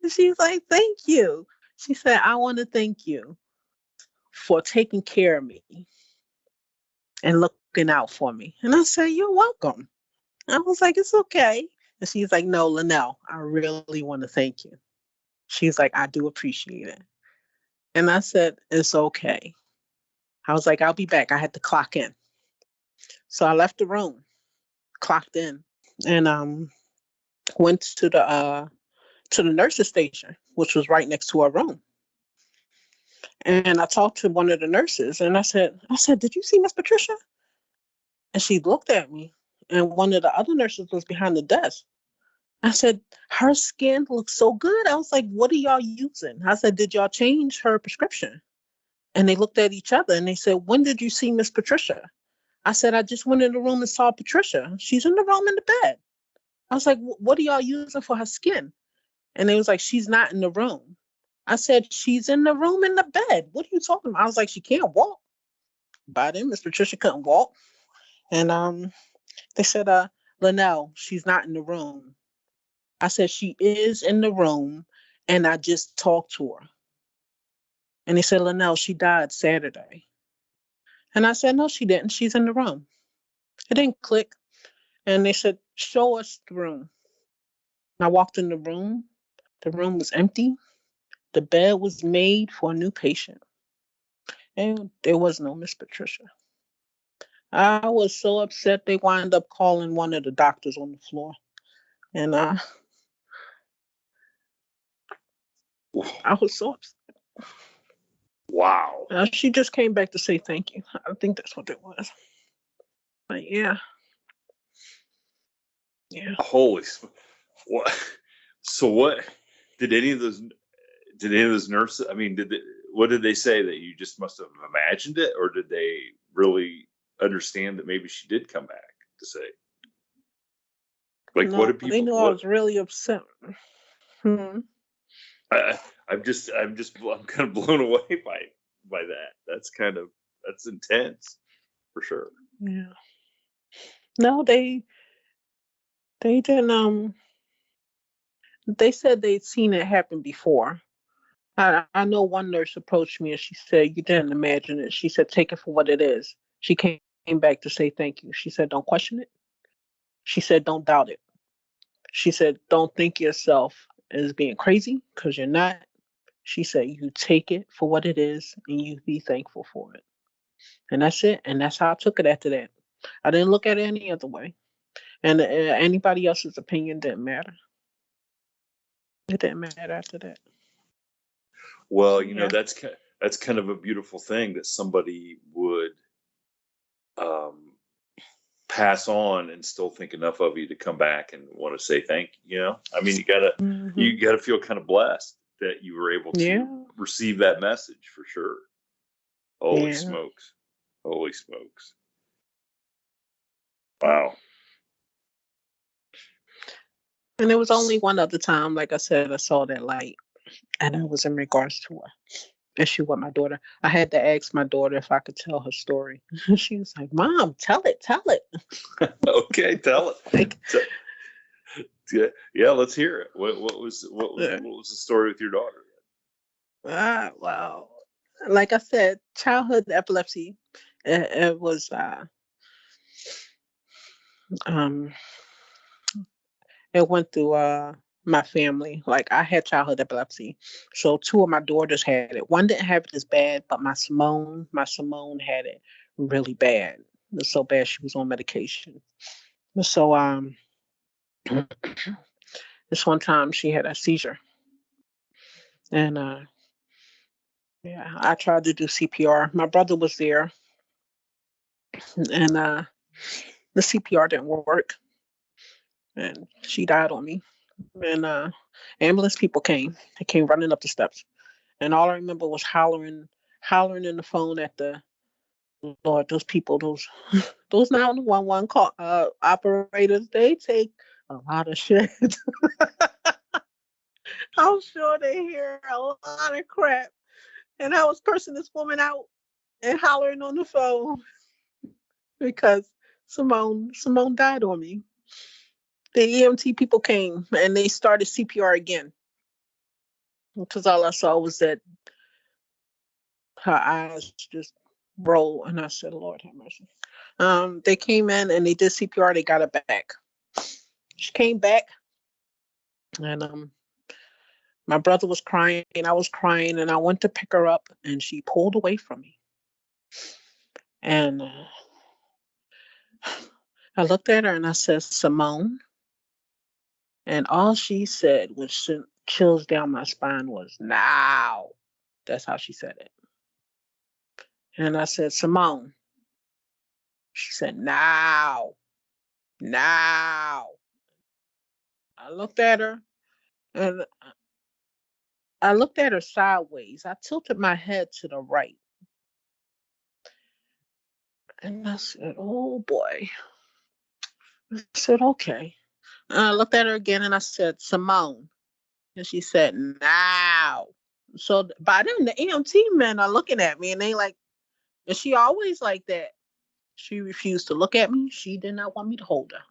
And she's like, thank you. She said, I want to thank you for taking care of me and looking out for me. And I said, you're welcome. I was like, it's okay. And she's like, no, Lynell, I really want to thank you. She's like, I do appreciate it. And I said, it's okay. I was like, I'll be back. I had to clock in. So I left the room, clocked in, and went to the nurse's station, which was right next to our room. And I talked to one of the nurses and I said, did you see Miss Patricia? And she looked at me, and one of the other nurses was behind the desk. I said, her skin looks so good. I was like, what are y'all using? I said, did y'all change her prescription? And they looked at each other and they said, when did you see Miss Patricia? I said, I just went in the room and saw Patricia. She's in the room in the bed. I was like, what are y'all using for her skin? And they was like, she's not in the room. I said, she's in the room in the bed. What are you talking about? I was like, she can't walk. By then, Miss Patricia couldn't walk. And they said, Lynell, she's not in the room. I said, she is in the room, and I just talked to her. And they said, Lynell, she died Saturday. And I said, no, she didn't. She's in the room. It didn't click. And they said, show us the room. And I walked in the room. The room was empty. The bed was made for a new patient. And there was no Miss Patricia. I was so upset they wound up calling one of the doctors on the floor. And I was so upset. Wow. She just came back to say thank you. I think that's what it was. But yeah. Holy. What? So what? Did any of those? Did any of those nurses? I mean, what did they say? That you just must have imagined it, or did they really understand that maybe she did come back to say? Like, what do No, they people? knew I What? was really upset. Hmm. I'm kind of blown away by that. That's intense for sure. Yeah. No, they didn't. They said they'd seen it happen before. I know one nurse approached me and she said, "You didn't imagine it." She said, "Take it for what it is." She came back to say thank you. She said, "Don't question it." She said, "Don't doubt it." She said, "Don't think yourself as being crazy because you're not." She said, "You take it for what it is and you be thankful for it." And that's it. And that's how I took it after that. I didn't look at it any other way. And anybody else's opinion didn't matter. It didn't matter after that. Well, So yeah. that's kind of a beautiful thing that somebody would um, pass on and still think enough of you to come back and want to say thank you. I mean, Hmm. you gotta feel kind of blessed that you were able to Yeah. receive that message for sure. Holy Yeah. smokes! Holy smokes! Wow. And there was only one other time, like I said, I saw that light, and it was in regards to a issue with my daughter. I had to ask my daughter if I could tell her story. She was like, "Mom, tell it, tell it." Okay, tell it. Like, Yeah, let's hear it. uh, What was the story with your daughter? well, like I said, childhood epilepsy. It was um it went through my family. Like I had childhood epilepsy. So two of my daughters had it. One didn't have it as bad, but my Simone had it really bad. It was so bad she was on medication. So this one time she had a seizure. And yeah, I tried to do CPR. My brother was there and the CPR didn't work and she died on me. And ambulance people came. They came running up the steps. And all I remember was hollering in the phone at the Lord, those people, those 911 call operators, they take a lot of shit. I'm sure they hear a lot of crap. And I was cursing this woman out and hollering on the phone because Simone died on me. The EMT people came and they started CPR again because all I saw was that her eyes just roll, and I said, "Lord have mercy." They came in and they did CPR. They got her back. She came back, and my brother was crying, I was crying, and I went to pick her up, and she pulled away from me. And I looked at her and I said, "Simone," and all she said, which sent chills down my spine, was "Now." That's how she said it. And I said, "Simone." She said, "Now, now." I looked at her and I looked at her sideways. I tilted my head to the right. And I said, "Oh boy." I said, "Okay." And I looked at her again and I said, "Simone." And she said, "Now." So by then, the EMT men are looking at me and they like, and she always like that. She refused to look at me. She did not want me to hold her.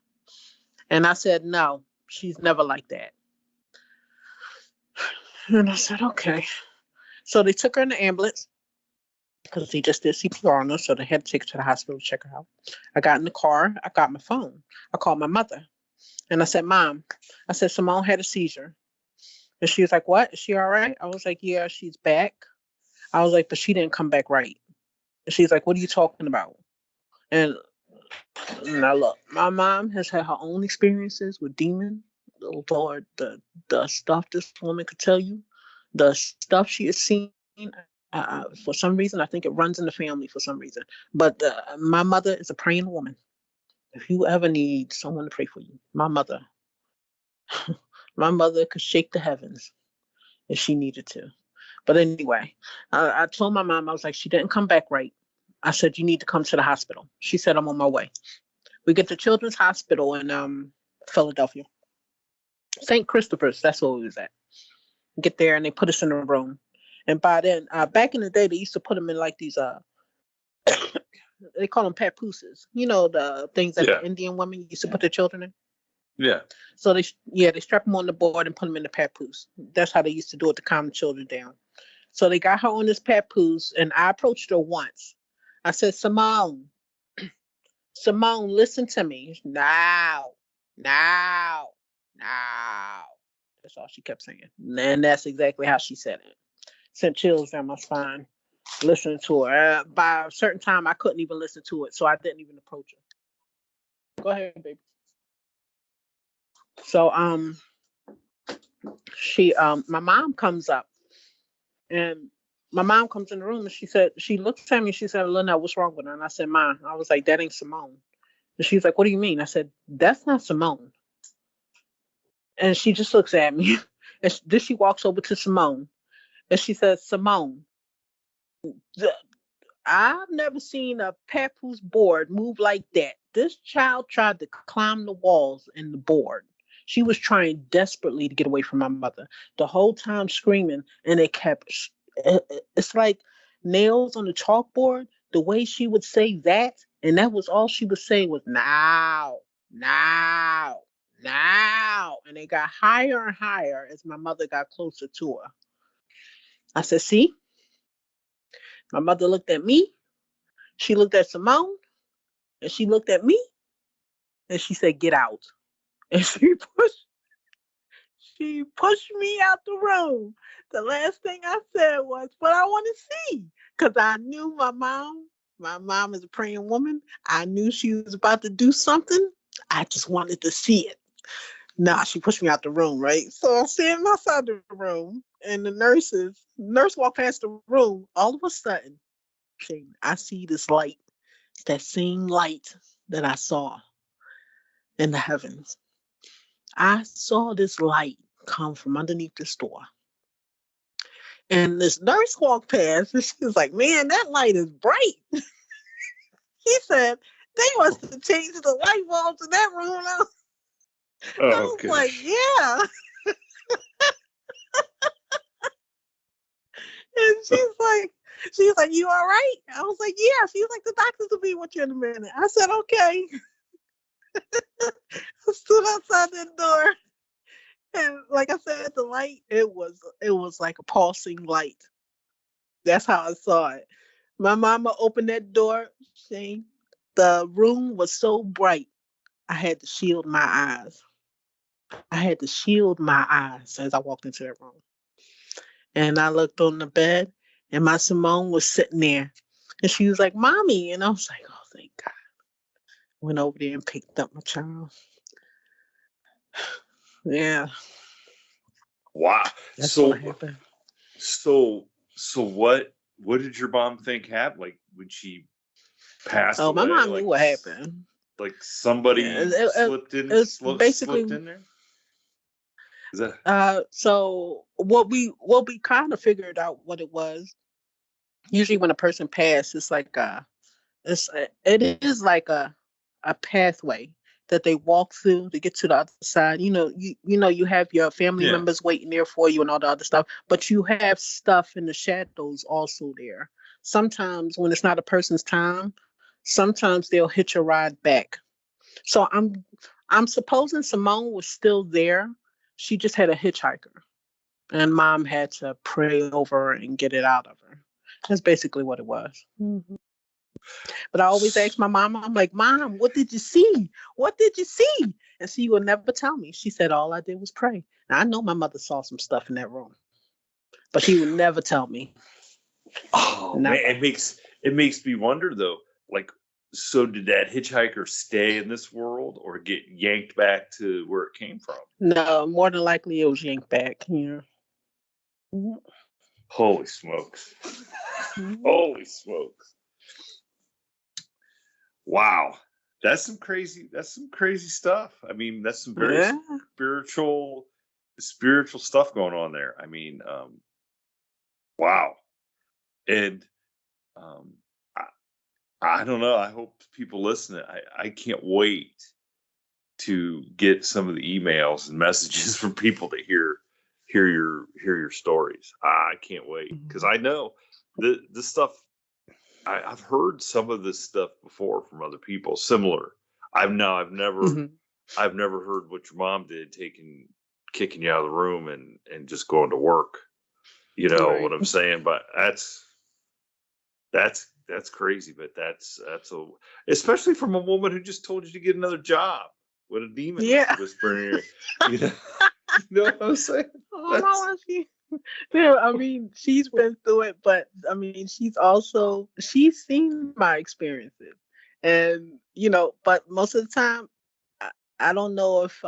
And I said, "No, she's never like that." And I said, "Okay." So they took her in the ambulance because they just did CPR on her. So they had to take her to the hospital to check her out. I got in the car. I got my phone. I called my mother and I said, "Mom," I said, "Simone had a seizure." And she was like, "What? Is she all right?" I was like, "Yeah, she's back." I was like, "But she didn't come back right." And she's like, "What are you talking about?" And now look, my mom has had her own experiences with demons. Oh Lord, the stuff this woman could tell you. The stuff she has seen, for some reason, I think it runs in the family for some reason. But my mother is a praying woman. If you ever need someone to pray for you, my mother could shake the heavens if she needed to. But anyway, I told my mom, I was like, she didn't come back right. I said, you need to come to the hospital. She said, I'm on my way. We get to Children's Hospital in Philadelphia. St. Christopher's, that's where we was at. Get there and they put us in a room. And by then, back in the day, they used to put them in like these, they call them papooses. You know, the things that the Indian women used to put their children in? Yeah. So they strap them on the board and put them in the papoose. That's how they used to do it to calm the children down. So they got her on this papoose, and I approached her once. I said, Simone, listen to me. Now. That's all she kept saying. And that's exactly how she said it. Sent chills down my spine listening to her. By a certain time, I couldn't even listen to it, so I didn't even approach her. Go ahead, baby. So, my mom comes up, and my mom comes in the room, and she looks at me, she said, Lynell, what's wrong with her? And I said, Ma, I was like, that ain't Simone. And she's like, what do you mean? I said, that's not Simone. And she just looks at me, and then she walks over to Simone, and she says, Simone, I've never seen a papoose board move like that. This child tried to climb the walls in the board. She was trying desperately to get away from my mother, the whole time screaming, and it's like nails on the chalkboard. The way she would say that, and that was all she would say was now. And it got higher and higher as my mother got closer to her. I said, see? My mother looked at me. She looked at Simone. And she looked at me. And she said, get out. And she pushed me out the room. The last thing I said was, but I want to see. Because I knew my mom is a praying woman. I knew she was about to do something. I just wanted to see it. Nah, she pushed me out the room, right? So I'm standing outside the room, and the nurse walked past the room. All of a sudden, I see this light, that same light that I saw in the heavens. I saw this light come from underneath the store. And this nurse walked past, and she was like, man, that light is bright. She said, they must have changed the light bulbs in that room. I was like, yeah. And she's like, you all right? I was like, yeah. She's like, the doctors will be with you in a minute. I said, okay. I stood outside that door. And like I said, the light, it was like a pulsing light. That's how I saw it. My mama opened that door, Shane. The room was so bright, I had to shield my eyes. As I walked into that room. And I looked on the bed, and my Simone was sitting there. And she was like, Mommy. And I was like, oh, thank God. Went over there and picked up my child. Yeah. Wow. That's what happened. So what did your mom think happened? Like, when she passed away? My mom knew what happened. Like somebody slipped in there? Is that... So what we kind of figured out what it was. Usually when a person passes, it's like it is like a pathway that they walk through to get to the other side. You have your family members waiting there for you and all the other stuff, but you have stuff in the shadows also there. Sometimes when it's not a person's time, sometimes they'll hitch a ride back. So I'm supposing Simone was still there. She just had a hitchhiker, and Mom had to pray over her and get it out of her. That's basically what it was. Mm-hmm. But I always ask my mom, I'm like, Mom, what did you see? What did you see? And she would never tell me. She said, all I did was pray. Now, I know my mother saw some stuff in that room, but she would never tell me. Oh, never. Man, it makes me wonder, though, like, so did that hitchhiker stay in this world or get yanked back to where it came from? No, more than likely it was yanked back. Yeah. Mhm. Holy smokes. Mhm. Holy smokes. Wow. That's some crazy stuff. I mean, that's some very Yeah. spiritual stuff going on there. I mean, wow. And um I, I don't know. I hope people listening. I can't wait to get some of the emails and messages from people to hear your stories. I can't wait because Mhm. I know this stuff. I've heard some of this stuff before from other people, similar. Mhm. I've never heard what your mom did, kicking you out of the room and just going to work. You know what Right. I'm saying? But that's crazy. But that's a especially from a woman who just told you to get another job with a demon Yeah. whispering in your ear. You know, you know what I'm saying? Oh, That's no, yeah, I mean, she's been through it, but I mean, she's seen my experiences, and but most of the time, I, I don't know if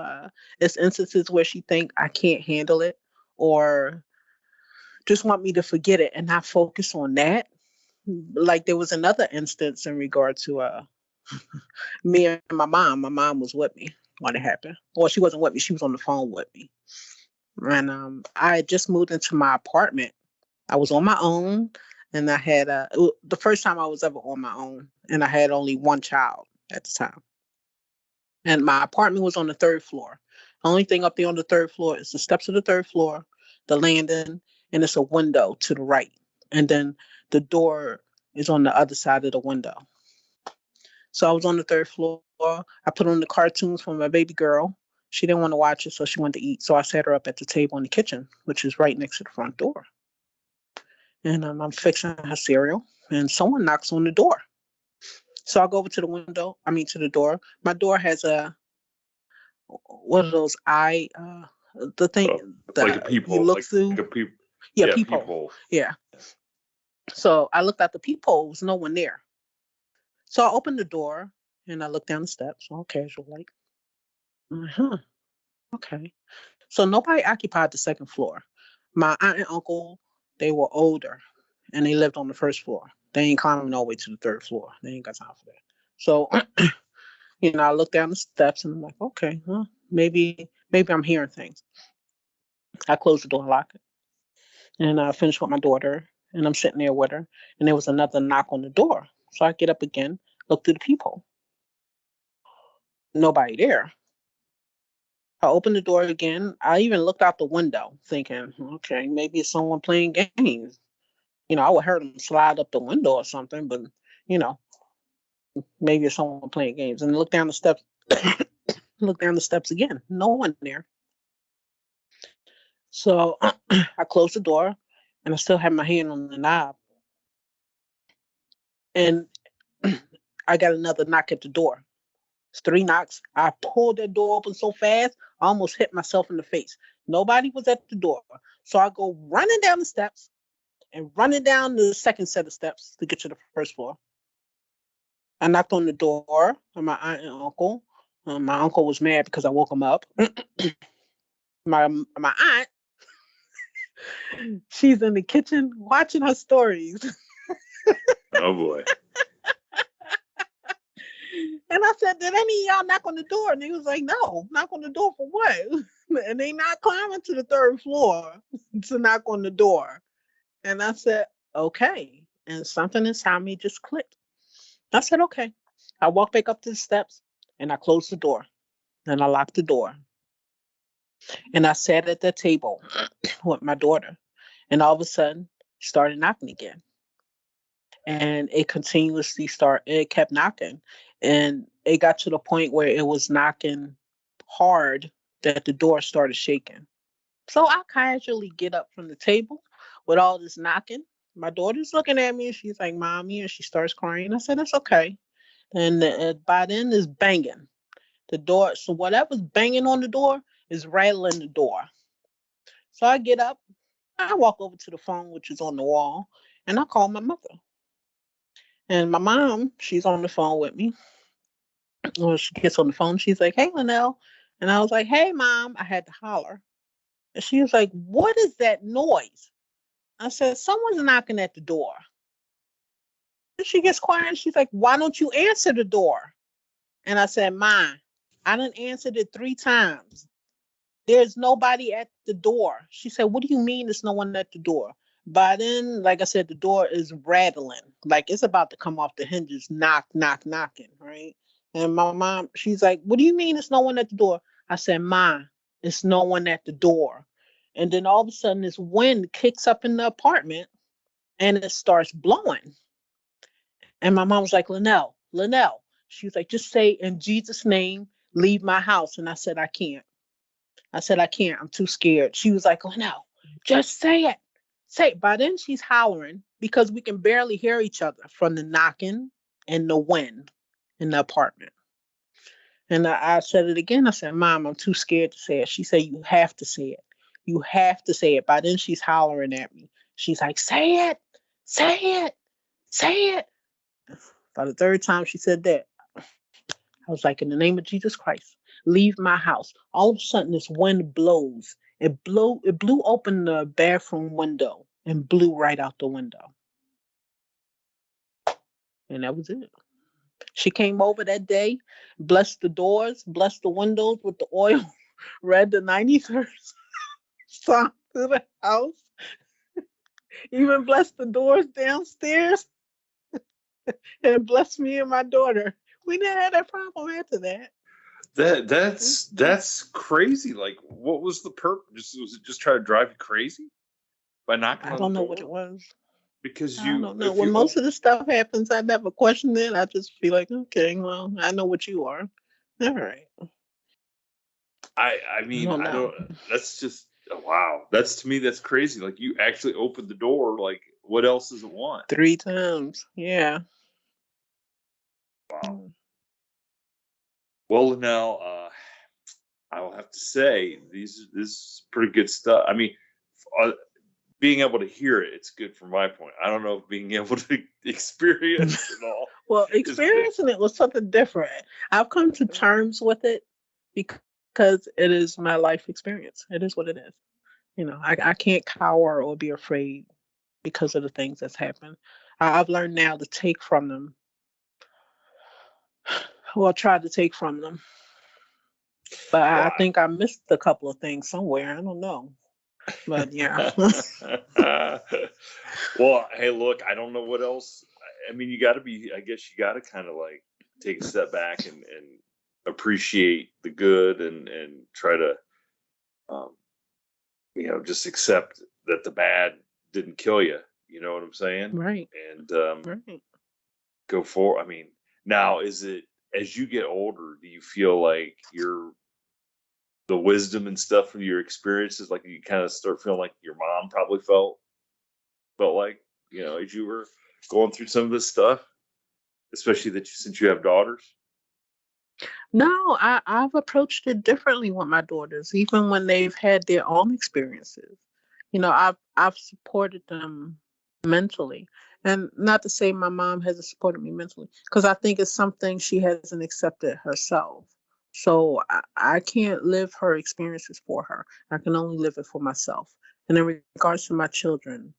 it's instances where she think I can't handle it, or just want me to forget it and not focus on that. Like there was another instance in regard to me and my mom. My mom was with me when it happened. Well, she wasn't with me; she was on the phone with me, and I had just moved into my apartment. I was on my own, and I had the first time I was ever on my own, and I had only one child at the time. And my apartment was on the third floor. The only thing up there on the third floor is the steps of the third floor, the landing, and it's a window to the right. And then the door is on the other side of the window. So I was on the third floor. I put on the cartoons for my baby girl. She didn't want to watch it, so she wanted to eat. So I sat her up at the table in the kitchen, which is right next to the front door. And I'm fixing her cereal, and someone knocks on the door. So I go over to the window. I mean, to the door. My door has a what are those the thing like a that you people, look like through. a peep. Yeah, Yeah, peephole. people. Yeah. So I looked at the peephole. Was no one there. So I opened the door and I looked down the steps, all casual like. Uh-huh. Okay. So nobody occupied the second floor. My aunt and uncle, they were older and they lived on the first floor. They ain't climbing all the way to the third floor. They ain't got time for that. So, I look down the steps and I'm like, okay, well, maybe I'm hearing things. I close the door and lock it. And I finish with my daughter and I'm sitting there with her. And there was another knock on the door. So I get up again, look through the peephole. Nobody there. I opened the door again. I even looked out the window thinking, okay, maybe it's someone playing games. I would heard them slide up the window or something, but you know, maybe it's someone playing games. And look down the steps, look down the steps again. No one there. So I closed the door, and I still had my hand on the knob. And I got another knock at the door. It's three knocks. I pulled that door open so fast, I almost hit myself in the face. Nobody was at the door, so I go running down the steps and running down the second set of steps to get to the first floor. I knocked on the door of my aunt and uncle. My uncle was mad because I woke him up. My aunt, she's in the kitchen watching her stories. Oh boy. And I said, did any of y'all knock on the door? And he was like, no, knock on the door for what? And they not climbing to the third floor to knock on the door. And I said, okay. And something inside me just clicked. I said, okay. I walked back up to the steps and I closed the door. And I locked the door. And I sat at the table with my daughter. And all of a sudden, she started knocking again. And it kept knocking. And it got to the point where it was knocking hard that the door started shaking. So I casually get up from the table with all this knocking. My daughter's looking at me and she's like, Mommy, and she starts crying. I said, it's okay. And by then it's banging. The door, so whatever's banging on the door is rattling the door. So I get up, I walk over to the phone, which is on the wall, and I call my mother. And my mom, she's on the phone with me. When she gets on the phone, she's like, hey, Lynell. And I was like, hey, Mom. I had to holler. And she was like, what is that noise? I said, someone's knocking at the door. And she gets quiet and she's like, why don't you answer the door? And I said, Ma, I done answered it 3 times. There's nobody at the door. She said, what do you mean there's no one at the door? By then, like I said, the door is rattling. Like it's about to come off the hinges, knock, knock, knocking, right? And my mom, she's like, what do you mean there's no one at the door? I said, Ma, it's no one at the door. And then all of a sudden, this wind kicks up in the apartment and it starts blowing. And my mom was like, Lynell. She was like, just say in Jesus' name, leave my house. And I said, I can't. I said, I can't. I'm too scared. She was like, Lynell, just say it. Say it. By then she's hollering because we can barely hear each other from the knocking and the wind in the apartment. And I said it again. I said, Mom, I'm too scared to say it. She said, you have to say it. You have to say it. By then she's hollering at me. She's like, say it, say it, say it. By the third time she said that, I was like, in the name of Jesus Christ, leave my house. All of a sudden, this wind blows. It blew open the bathroom window and blew right out the window. And that was it. She came over that day, blessed the doors, blessed the windows with the oil, read the 93rd Psalm to the house, even blessed the doors downstairs, and blessed me and my daughter. We didn't have that problem after that. That's crazy. Like, what was the purpose? Was it just try to drive you crazy by knocking on the door? I don't know what it was. Because I don't know. When most of the stuff happens, I never question it. I just feel like, okay, well, I know what you are. All right. I mean, I don't. That's just wow. That's, to me, that's crazy. Like, you actually opened the door. Like, what else does it want? 3 times. Yeah. Wow. Well, now, I will have to say this is pretty good stuff. I mean, being able to hear it, it's good from my point. I don't know if being able to experience it all. Well, experiencing it was something different. I've come to terms with it because it is my life experience. It is what it is. You know, I can't cower or be afraid because of the things that's happened. I've learned now to take from them. Well, try to take from them. But I think I missed a couple of things somewhere. I don't know. But yeah. Well, hey, look, I don't know what else. I mean, I guess you got to kind of like take a step back and appreciate the good and try to, just accept that the bad didn't kill you. You know what I'm saying? Right. And right. go for. I mean, now, is it, as you get older, do you feel like the wisdom and stuff from your experiences, like you kind of start feeling like your mom probably felt like, as you were going through some of this stuff, especially since you have daughters? No, I've approached it differently with my daughters, even when they've had their own experiences. I've supported them mentally. And not to say my mom hasn't supported me mentally, because I think it's something she hasn't accepted herself. So I can't live her experiences for her. I can only live it for myself. And in regards to my children,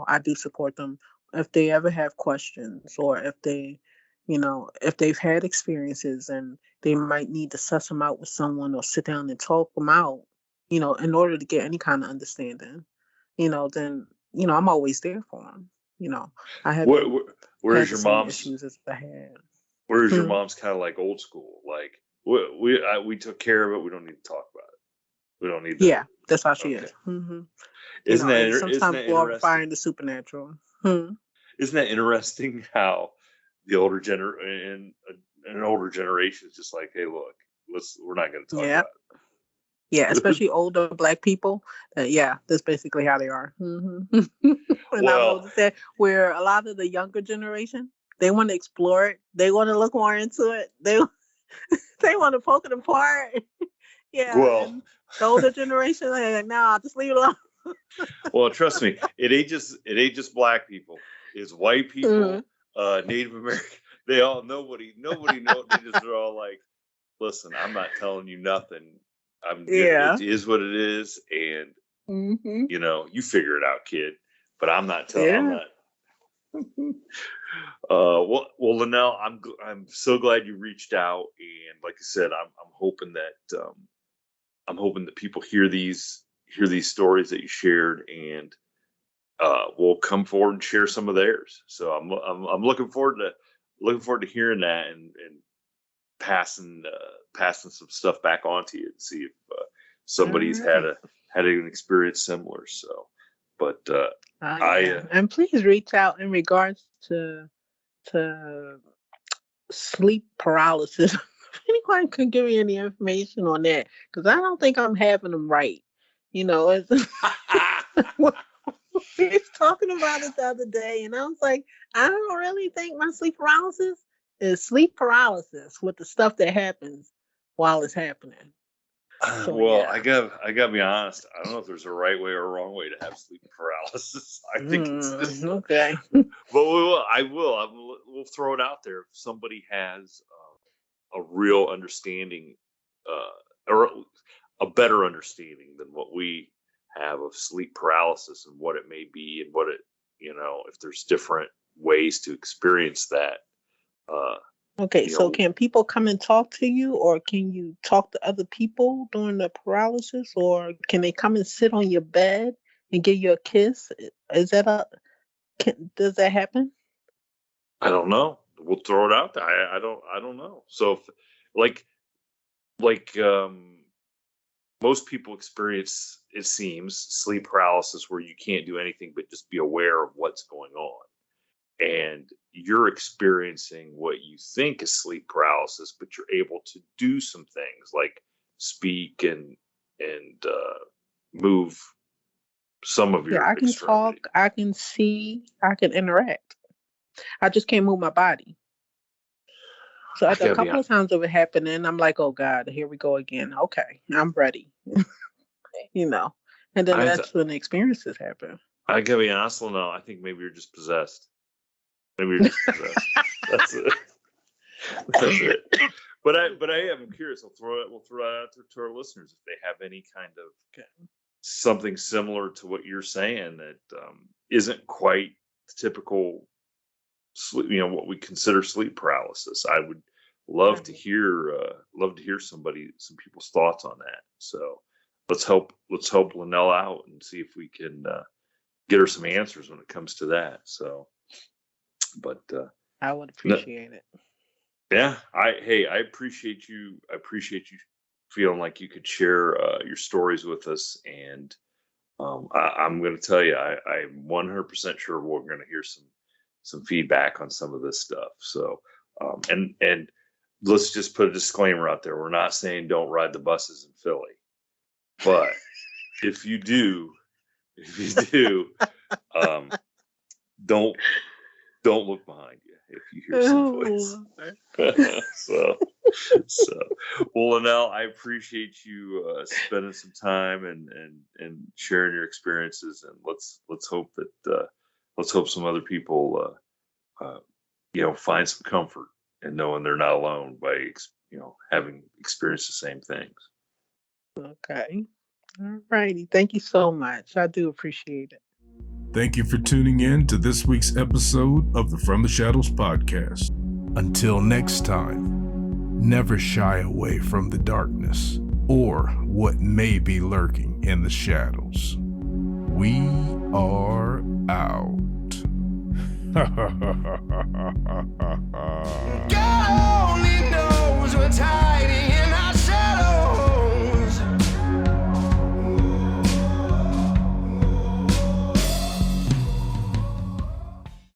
I do support them if they ever have questions, or if if they've had experiences and they might need to suss them out with someone or sit down and talk them out, in order to get any kind of understanding, then, I'm always there for them. I haven't where's had the your same mom's issues as I had. where's your mom's kind of like old school? Like, we took care of it. We don't need to talk about it. We don't need that. Yeah, that's how she is. Mm-hmm. Sometimes glorifying the supernatural. Isn't that interesting how the older an older generation is just like, hey, look, we're not going to talk about it. Yeah, especially older Black people. That's basically how they are. Mm-hmm. And I noticed that where a lot of the younger generation, they want to explore it. They want to look more into it. They want to poke it apart. Yeah. Well, the older generation, they're like, nah, just leave it alone. Well, trust me, it ain't just Black people. It's white people, Native American. They all, nobody knows. They just are all like, listen, I'm not telling you nothing. It is what it is, and you figure it out, kid. but I'm not telling. I'm Yeah. not. Well, Lynell, I'm so glad you reached out, and like I said, I'm hoping that people hear these stories that you shared, and will come forward and share some of theirs. So I'm looking forward to hearing that, and passing some stuff back onto you and see if All somebody's right. had an experience similar. So, but Yeah. And please reach out in regards to sleep paralysis. If anyone can give me any information on that, because I don't think I'm having them right. It's, we was talking about it the other day, and I was like, I don't really think my sleep paralysis is sleep paralysis with the stuff that happens while it's happening. So well, yeah. I gotta be honest. I don't know if there's a right way or a wrong way to have sleep paralysis. I think it's just. Okay. But we'll throw it out there. If somebody has a real understanding, or a better understanding than what we have of sleep paralysis and what it may be, and what it, if there's different ways to experience that. Okay, You so know, can people come and talk to you, or can you talk to other people during the paralysis, or can they come and sit on your bed and give you a kiss? Is that does that happen? I don't know. We'll throw it out there. I don't know. So if, like like most people experience, it seems, sleep paralysis where you can't do anything but just be aware of what's going on. And you're experiencing what you think is sleep paralysis, but you're able to do some things like speak and move some of Yeah, your I can talk, extremity. I can see, I can interact. I just can't move my body. So I after a gotta be couple of times of it happening, I'm like, oh God, here we go again. Okay, I'm ready. you know. And then I that's when the experiences happen. I gotta be honest. Well, no, I think maybe you're just possessed. Maybe you're just possessed. That's it. That's it. But I am curious. We'll throw it out to our listeners if they have any kind of something similar to what you're saying that isn't quite typical sleep, what we consider sleep paralysis. I would love to hear some people's thoughts on that. So let's help Lynell out and see if we can get her some answers when it comes to that. So, but I would no, appreciate it. yeah, I appreciate you. I appreciate you feeling like you could share your stories with us, and I'm going to tell you, I'm 100% sure we're going to hear some feedback on some of this stuff. So, and let's just put a disclaimer out there: we're not saying don't ride the buses in Philly, but if you do, um, don't look behind you if you hear some voice. so well, Lynell, I appreciate you spending some time and sharing your experiences, and let's hope some other people find some comfort in knowing they're not alone by having experienced the same things. Okay. All righty. Thank you so much. I do appreciate it. Thank you for tuning in to this week's episode of the From the Shadows podcast. Until next time, never shy away from the darkness or what may be lurking in the shadows. We are out.